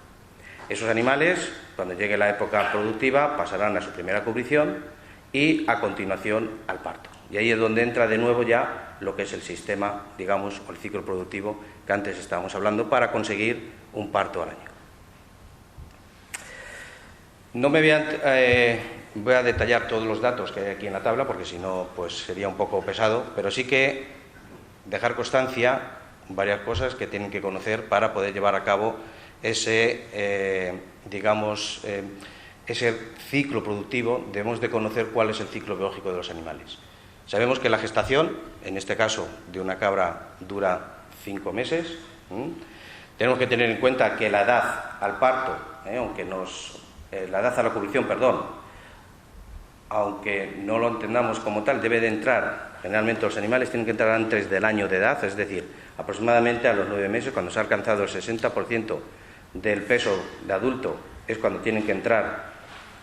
Esos animales, cuando llegue la época productiva, pasarán a su primera cubrición y a continuación al parto. Y ahí es donde entra de nuevo ya lo que es el sistema, digamos, o el ciclo productivo que antes estábamos hablando, para conseguir un parto al año. No me voy a detallar todos los datos que hay aquí en la tabla, porque si no, pues sería un poco pesado, pero sí que dejar constancia varias cosas que tienen que conocer para poder llevar a cabo ese ciclo productivo. Debemos de conocer cuál es el ciclo biológico de los animales. Sabemos que la gestación, en este caso de una cabra, dura 5 meses. Tenemos que tener en cuenta que la edad al parto, la edad a la cubrición, aunque no lo entendamos como tal, debe de entrar, generalmente los animales tienen que entrar antes del año de edad, es decir, aproximadamente a los 9 meses, cuando se ha alcanzado el 60% del peso de adulto, es cuando tienen que entrar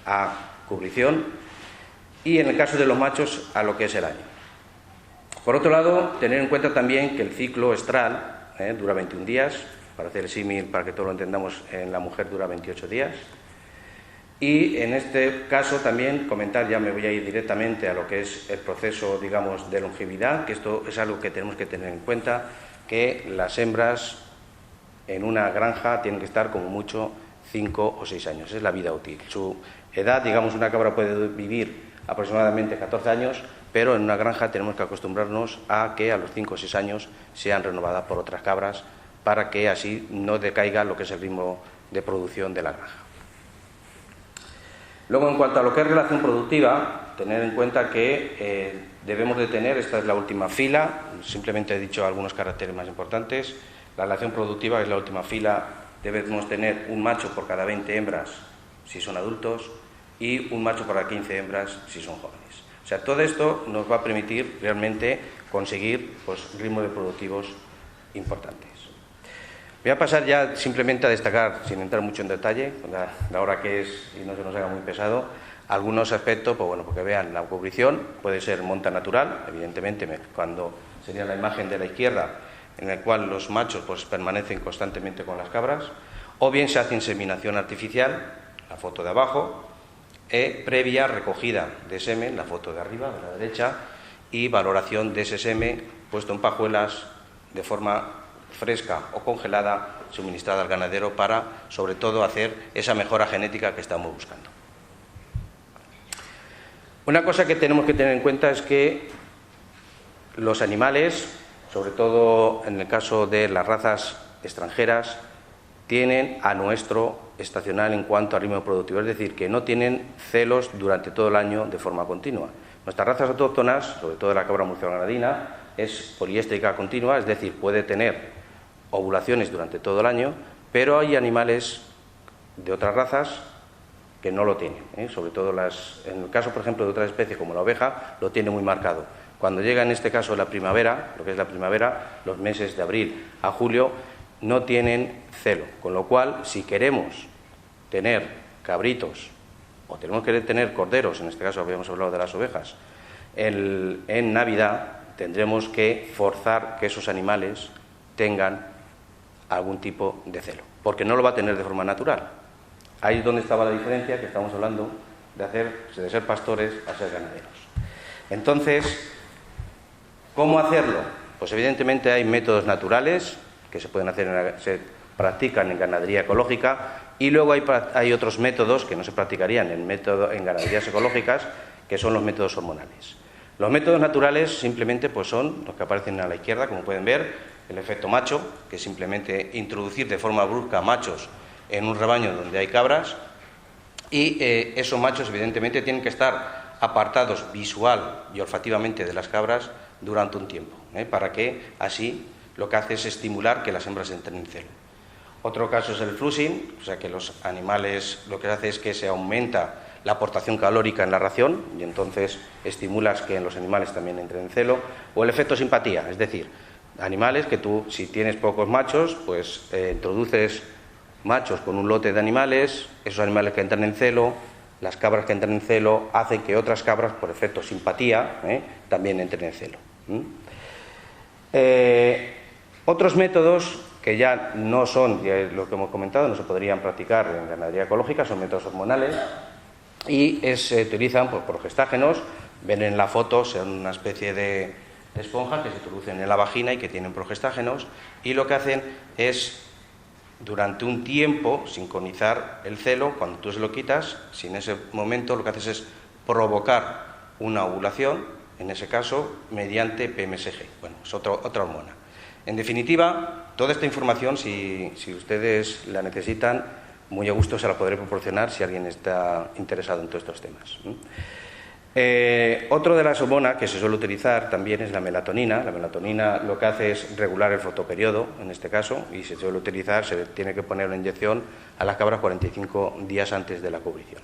a cubrición, y en el caso de los machos, a lo que es el año. Por otro lado, tener en cuenta también que el ciclo estral dura 21 días, para hacer el símil, para que todos lo entendamos, en la mujer dura 28 días. Y en este caso también comentar, ya me voy a ir directamente a lo que es el proceso, digamos, de longevidad, que esto es algo que tenemos que tener en cuenta, que las hembras en una granja tienen que estar como mucho 5 o 6 años, es la vida útil. Su edad, digamos, una cabra puede vivir aproximadamente 14 años, pero en una granja tenemos que acostumbrarnos a que a los 5 o 6 años sean renovadas por otras cabras, para que así no decaiga lo que es el ritmo de producción de la granja. Luego, en cuanto a lo que es relación productiva, tener en cuenta que debemos de tener, esta es la última fila, simplemente he dicho algunos caracteres más importantes. La relación productiva es la última fila debemos tener un macho por cada 20 hembras si son adultos y un macho por cada 15 hembras si son jóvenes. O sea, todo esto nos va a permitir realmente conseguir pues, ritmos reproductivos importantes. Voy a pasar ya simplemente a destacar, sin entrar mucho en detalle, la hora que es y no se nos haga muy pesado, algunos aspectos, pues bueno, porque vean, la cubrición puede ser monta natural, evidentemente, cuando sería la imagen de la izquierda, en la cual los machos pues, permanecen constantemente con las cabras, o bien se hace inseminación artificial, la foto de abajo, previa recogida de semen, la foto de arriba, de la derecha, y valoración de ese semen puesto en pajuelas de forma fresca o congelada, suministrada al ganadero para, sobre todo, hacer esa mejora genética que estamos buscando. Una cosa que tenemos que tener en cuenta es que los animales, sobre todo en el caso de las razas extranjeras, tienen a nuestro estacional en cuanto a ritmo productivo, es decir, que no tienen celos durante todo el año de forma continua. Nuestras razas autóctonas, sobre todo la cabra murciano-granadina, es poliéstrica continua, es decir, puede tener ovulaciones durante todo el año, pero hay animales de otras razas que no lo tienen, sobre todo en el caso, por ejemplo, de otras especies como la oveja, lo tiene muy marcado. Cuando llega en este caso la primavera, lo que es la primavera, los meses de abril a julio, no tienen celo, con lo cual, si queremos tener cabritos o tenemos que tener corderos, en este caso habíamos hablado de las ovejas, en Navidad tendremos que forzar que esos animales tengan algún tipo de celo, porque no lo va a tener de forma natural. Ahí es donde estaba la diferencia que estamos hablando de ser pastores a ser ganaderos. Entonces, ¿cómo hacerlo? Pues evidentemente hay métodos naturales que se pueden hacer, se practican en ganadería ecológica, y luego hay otros métodos que no se practicarían en ganaderías ecológicas, que son los métodos hormonales. Los métodos naturales simplemente pues son los que aparecen a la izquierda, como pueden ver, el efecto macho, que es simplemente introducir de forma brusca machos en un rebaño donde hay cabras, y esos machos evidentemente tienen que estar apartados visual y olfativamente de las cabras durante un tiempo, para que así lo que hace es estimular que las hembras entren en celo. Otro caso es el flushing, o sea que los animales lo que hace es que se aumenta la aportación calórica en la ración y entonces estimulas que los animales también entren en celo, o el efecto simpatía, es decir, animales que tú, si tienes pocos machos, pues introduces machos con un lote de animales, esos animales que entran en celo, las cabras que entran en celo, hacen que otras cabras, por efecto simpatía, también entren en celo. Otros métodos que ya no son lo que hemos comentado, no se podrían practicar en ganadería ecológica, son métodos hormonales y se utilizan pues, por gestágenos. Ven en la foto, son una especie de esponja que se introducen en la vagina y que tienen progestágenos, y lo que hacen es durante un tiempo sincronizar el celo. Cuando tú se lo quitas, si en ese momento lo que haces es provocar una ovulación, en ese caso mediante PMSG, bueno, es otra hormona. En definitiva, toda esta información, si ustedes la necesitan, muy a gusto se la podré proporcionar si alguien está interesado en todos estos temas. Otro de las hormonas que se suele utilizar también es la melatonina. La melatonina lo que hace es regular el fotoperiodo, en este caso, y se suele utilizar, se tiene que poner una inyección a las cabras 45 días antes de la cubrición.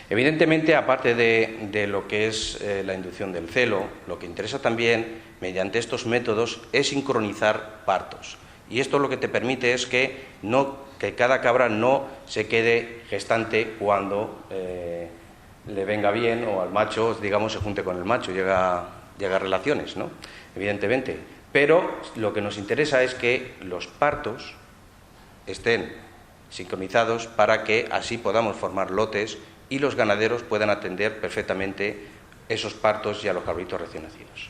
Evidentemente, aparte de lo que es la inducción del celo, lo que interesa también, mediante estos métodos, es sincronizar partos. Y esto lo que te permite es que cada cabra no se quede gestante cuando le venga bien, o al macho, digamos, se junte con el macho, llega a relaciones, ¿no? Evidentemente. Pero lo que nos interesa es que los partos estén sincronizados para que así podamos formar lotes y los ganaderos puedan atender perfectamente esos partos y a los cabritos recién nacidos.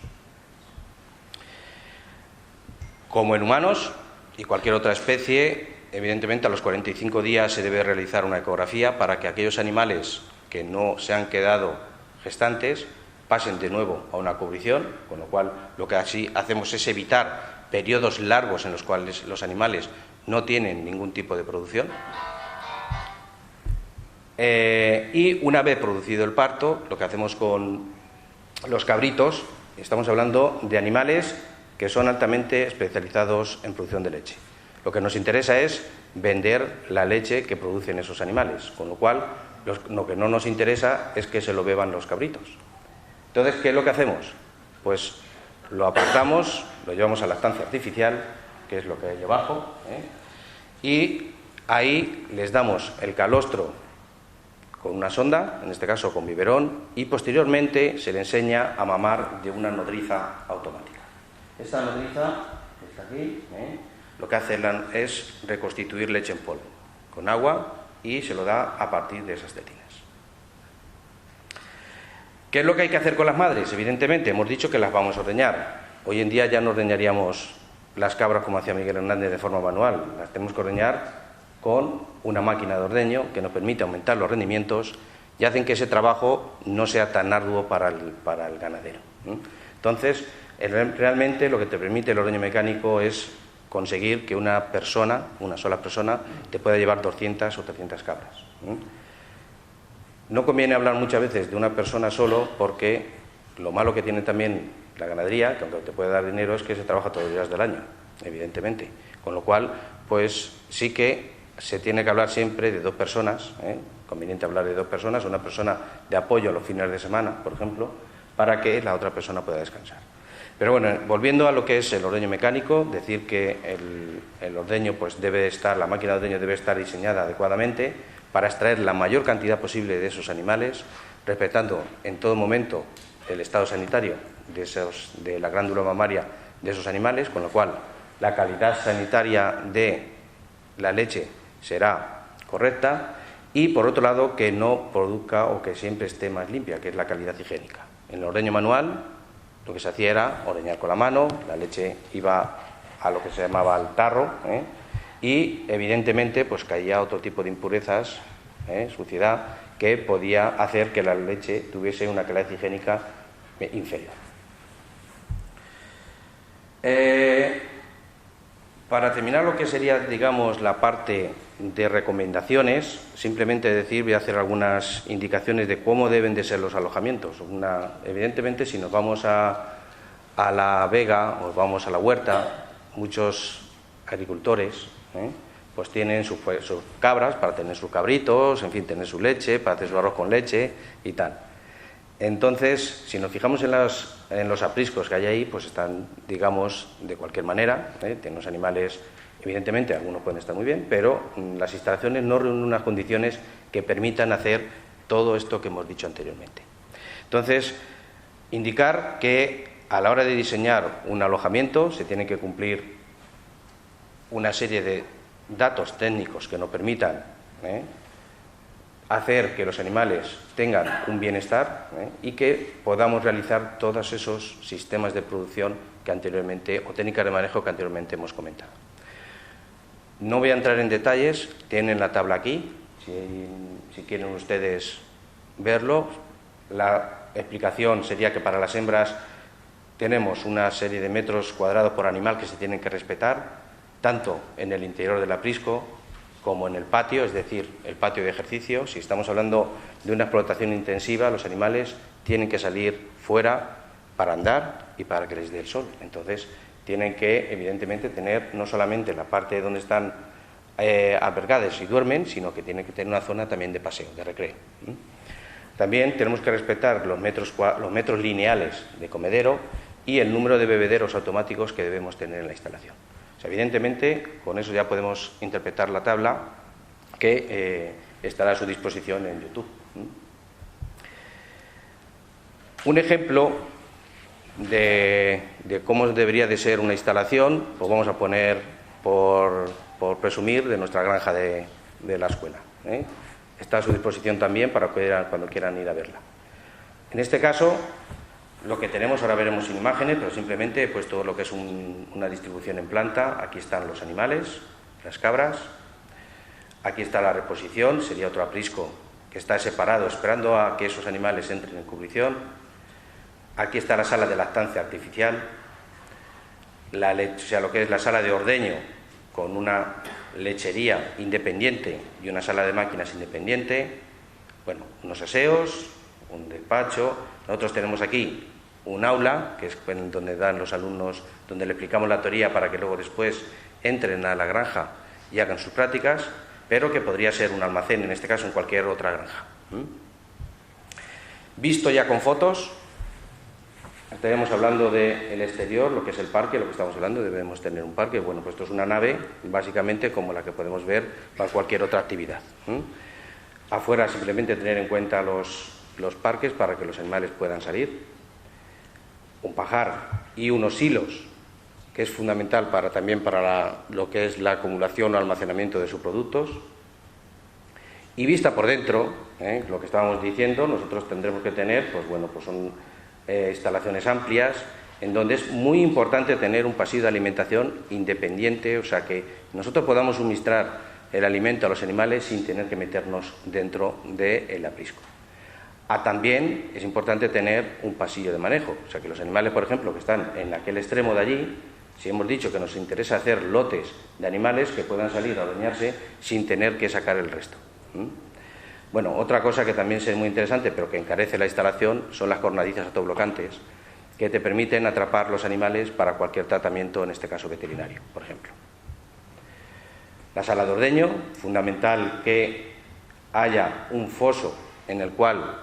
Como en humanos y cualquier otra especie, evidentemente a los 45 días se debe realizar una ecografía para que aquellos animales que no se han quedado gestantes pasen de nuevo a una cubrición, con lo cual lo que así hacemos es evitar periodos largos en los cuales los animales no tienen ningún tipo de producción. Y una vez producido el parto, lo que hacemos con los cabritos, estamos hablando de animales que son altamente especializados en producción de leche. Lo que nos interesa es vender la leche que producen esos animales, con lo cual lo que no nos interesa es que se lo beban los cabritos. Entonces, ¿qué es lo que hacemos? Pues lo apartamos, lo llevamos a la estancia artificial, que es lo que hay abajo, y ahí les damos el calostro con una sonda, en este caso con biberón, y posteriormente se le enseña a mamar de una nodriza automática. Esta nodriza, que está aquí, lo que hace es reconstituir leche en polvo, con agua, y se lo da a partir de esas tetinas. ¿Qué es lo que hay que hacer con las madres? Evidentemente, hemos dicho que las vamos a ordeñar. Hoy en día ya no ordeñaríamos las cabras como hacía Miguel Hernández de forma manual. Las tenemos que ordeñar con una máquina de ordeño que nos permite aumentar los rendimientos y hacen que ese trabajo no sea tan arduo para el ganadero. Entonces, realmente lo que te permite el ordeño mecánico es conseguir que una sola persona, te pueda llevar 200 o 300 cabras. No conviene hablar muchas veces de una persona solo, porque lo malo que tiene también la ganadería, que aunque te puede dar dinero, es que se trabaja todos los días del año, evidentemente. Con lo cual, pues sí que se tiene que hablar siempre de dos personas, conveniente hablar de dos personas, una persona de apoyo a los fines de semana, por ejemplo, para que la otra persona pueda descansar. Pero bueno, volviendo a lo que es el ordeño mecánico, decir que el ordeño, pues la máquina de ordeño debe estar diseñada adecuadamente para extraer la mayor cantidad posible de esos animales, respetando en todo momento el estado sanitario de la glándula mamaria de esos animales, con lo cual la calidad sanitaria de la leche será correcta, y por otro lado que no produzca o que siempre esté más limpia, que es la calidad higiénica. En el ordeño manual lo que se hacía era ordeñar con la mano, la leche iba a lo que se llamaba el tarro, y evidentemente pues caía otro tipo de impurezas, suciedad, que podía hacer que la leche tuviese una calidad higiénica inferior. Para terminar lo que sería, digamos, la parte de recomendaciones, simplemente voy a hacer algunas indicaciones de cómo deben de ser los alojamientos. Evidentemente, si nos vamos a la vega o vamos a la huerta, muchos agricultores pues tienen sus cabras para tener sus cabritos, en fin, tener su leche, para hacer su arroz con leche y tal. Entonces, si nos fijamos en los apriscos que hay ahí, pues están, digamos, de cualquier manera, tienen unos animales, evidentemente, algunos pueden estar muy bien, pero las instalaciones no reúnen unas condiciones que permitan hacer todo esto que hemos dicho anteriormente. Entonces, indicar que a la hora de diseñar un alojamiento se tiene que cumplir una serie de datos técnicos que nos permitan hacer que los animales tengan un bienestar y que podamos realizar todos esos sistemas de producción que anteriormente, o técnicas de manejo que anteriormente hemos comentado. No voy a entrar en detalles, tienen la tabla aquí, si quieren ustedes verlo. La explicación sería que para las hembras tenemos una serie de metros cuadrados por animal que se tienen que respetar, tanto en el interior del aprisco como en el patio, es decir, el patio de ejercicio. Si estamos hablando de una explotación intensiva, los animales tienen que salir fuera para andar y para que les dé el sol. Entonces, tienen que, evidentemente, tener no solamente la parte donde están albergadas y duermen, sino que tienen que tener una zona también de paseo, de recreo. También tenemos que respetar los metros lineales de comedero y el número de bebederos automáticos que debemos tener en la instalación. Evidentemente, con eso ya podemos interpretar la tabla que estará a su disposición en YouTube. Un ejemplo de cómo debería de ser una instalación, pues vamos a poner, por presumir, de nuestra granja de la escuela. Está a su disposición también para cuando quieran ir a verla. En este caso, lo que tenemos, ahora veremos sin imágenes, pero simplemente he puesto lo que es una distribución en planta. Aquí están los animales, las cabras. Aquí está la reposición, sería otro aprisco que está separado, esperando a que esos animales entren en cubrición. Aquí está la sala de lactancia artificial, lo que es la sala de ordeño, con una lechería independiente y una sala de máquinas independiente. Bueno, unos aseos, un despacho. Nosotros tenemos aquí un aula, que es donde dan los alumnos, donde le explicamos la teoría para que luego después entren a la granja y hagan sus prácticas, pero que podría ser un almacén, en este caso, en cualquier otra granja. Visto ya con fotos, estaremos hablando del exterior, lo que es el parque, lo que estamos hablando, debemos tener un parque. Bueno, pues esto es una nave, básicamente como la que podemos ver para cualquier otra actividad. Afuera, simplemente tener en cuenta los parques para que los animales puedan salir. Un pajar y unos silos, que es fundamental también para lo que es la acumulación o almacenamiento de sus productos. Y vista por dentro, lo que estábamos diciendo, nosotros tendremos que tener, pues bueno, pues son instalaciones amplias, en donde es muy importante tener un pasillo de alimentación independiente, o sea que nosotros podamos suministrar el alimento a los animales sin tener que meternos dentro del aprisco. También es importante tener un pasillo de manejo, o sea que los animales, por ejemplo, que están en aquel extremo de allí, si hemos dicho que nos interesa hacer lotes de animales que puedan salir a ordeñarse sin tener que sacar el resto. Bueno, otra cosa que también es muy interesante, pero que encarece la instalación, son las cornadizas autoblocantes, que te permiten atrapar los animales para cualquier tratamiento, en este caso veterinario, por ejemplo. La sala de ordeño, fundamental que haya un foso en el cual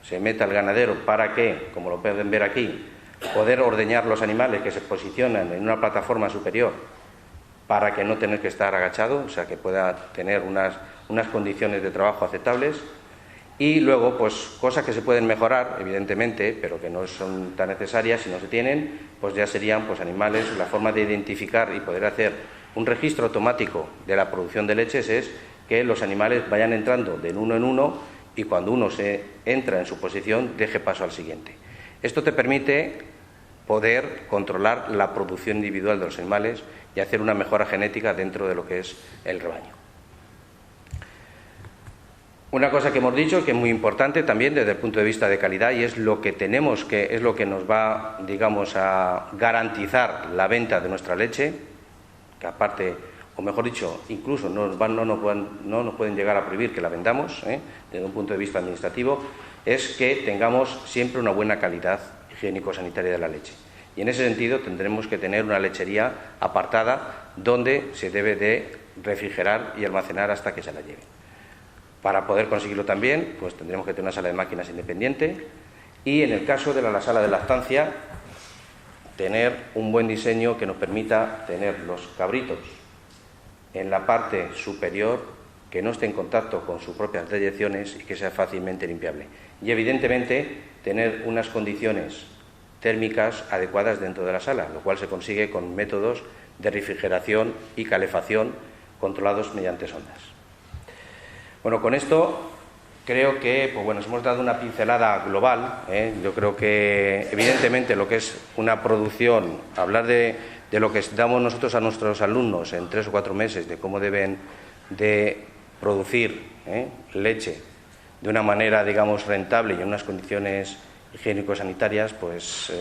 se meta el ganadero para que, como lo pueden ver aquí, poder ordeñar los animales que se posicionan en una plataforma superior para que no tener que estar agachado, o sea que pueda tener unas condiciones de trabajo aceptables. Y luego, pues cosas que se pueden mejorar, evidentemente, pero que no son tan necesarias si no se tienen, pues ya serían pues animales, la forma de identificar y poder hacer un registro automático de la producción de leches es que los animales vayan entrando de uno en uno y cuando uno se entra en su posición deje paso al siguiente. Esto te permite poder controlar la producción individual de los animales y hacer una mejora genética dentro de lo que es el rebaño. Una cosa que hemos dicho que es muy importante también desde el punto de vista de calidad y es lo que tenemos que, es lo que nos va, digamos, a garantizar la venta de nuestra leche, que aparte, o mejor dicho, incluso no nos pueden llegar a prohibir que la vendamos, desde un punto de vista administrativo, es que tengamos siempre una buena calidad higiénico-sanitaria de la leche. Y en ese sentido tendremos que tener una lechería apartada donde se debe de refrigerar y almacenar hasta que se la lleve. Para poder conseguirlo también, pues tendremos que tener una sala de máquinas independiente y en el caso de la sala de lactancia, tener un buen diseño que nos permita tener los cabritos en la parte superior que no esté en contacto con sus propias deyecciones y que sea fácilmente limpiable. Y evidentemente tener unas condiciones térmicas adecuadas dentro de la sala, lo cual se consigue con métodos de refrigeración y calefacción controlados mediante sondas. Bueno, con esto creo que pues bueno, hemos dado una pincelada global. Yo creo que evidentemente lo que es una producción, hablar de lo que damos nosotros a nuestros alumnos en 3 o 4 meses, de cómo deben de producir leche de una manera, digamos, rentable y en unas condiciones higiénico-sanitarias, pues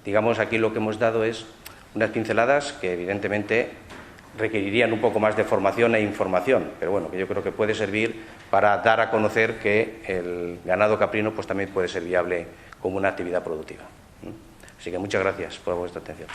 digamos aquí lo que hemos dado es unas pinceladas que evidentemente requerirían un poco más de formación e información, pero bueno, que yo creo que puede servir para dar a conocer que el ganado caprino pues también puede ser viable como una actividad productiva. Así que muchas gracias por vuestra atención.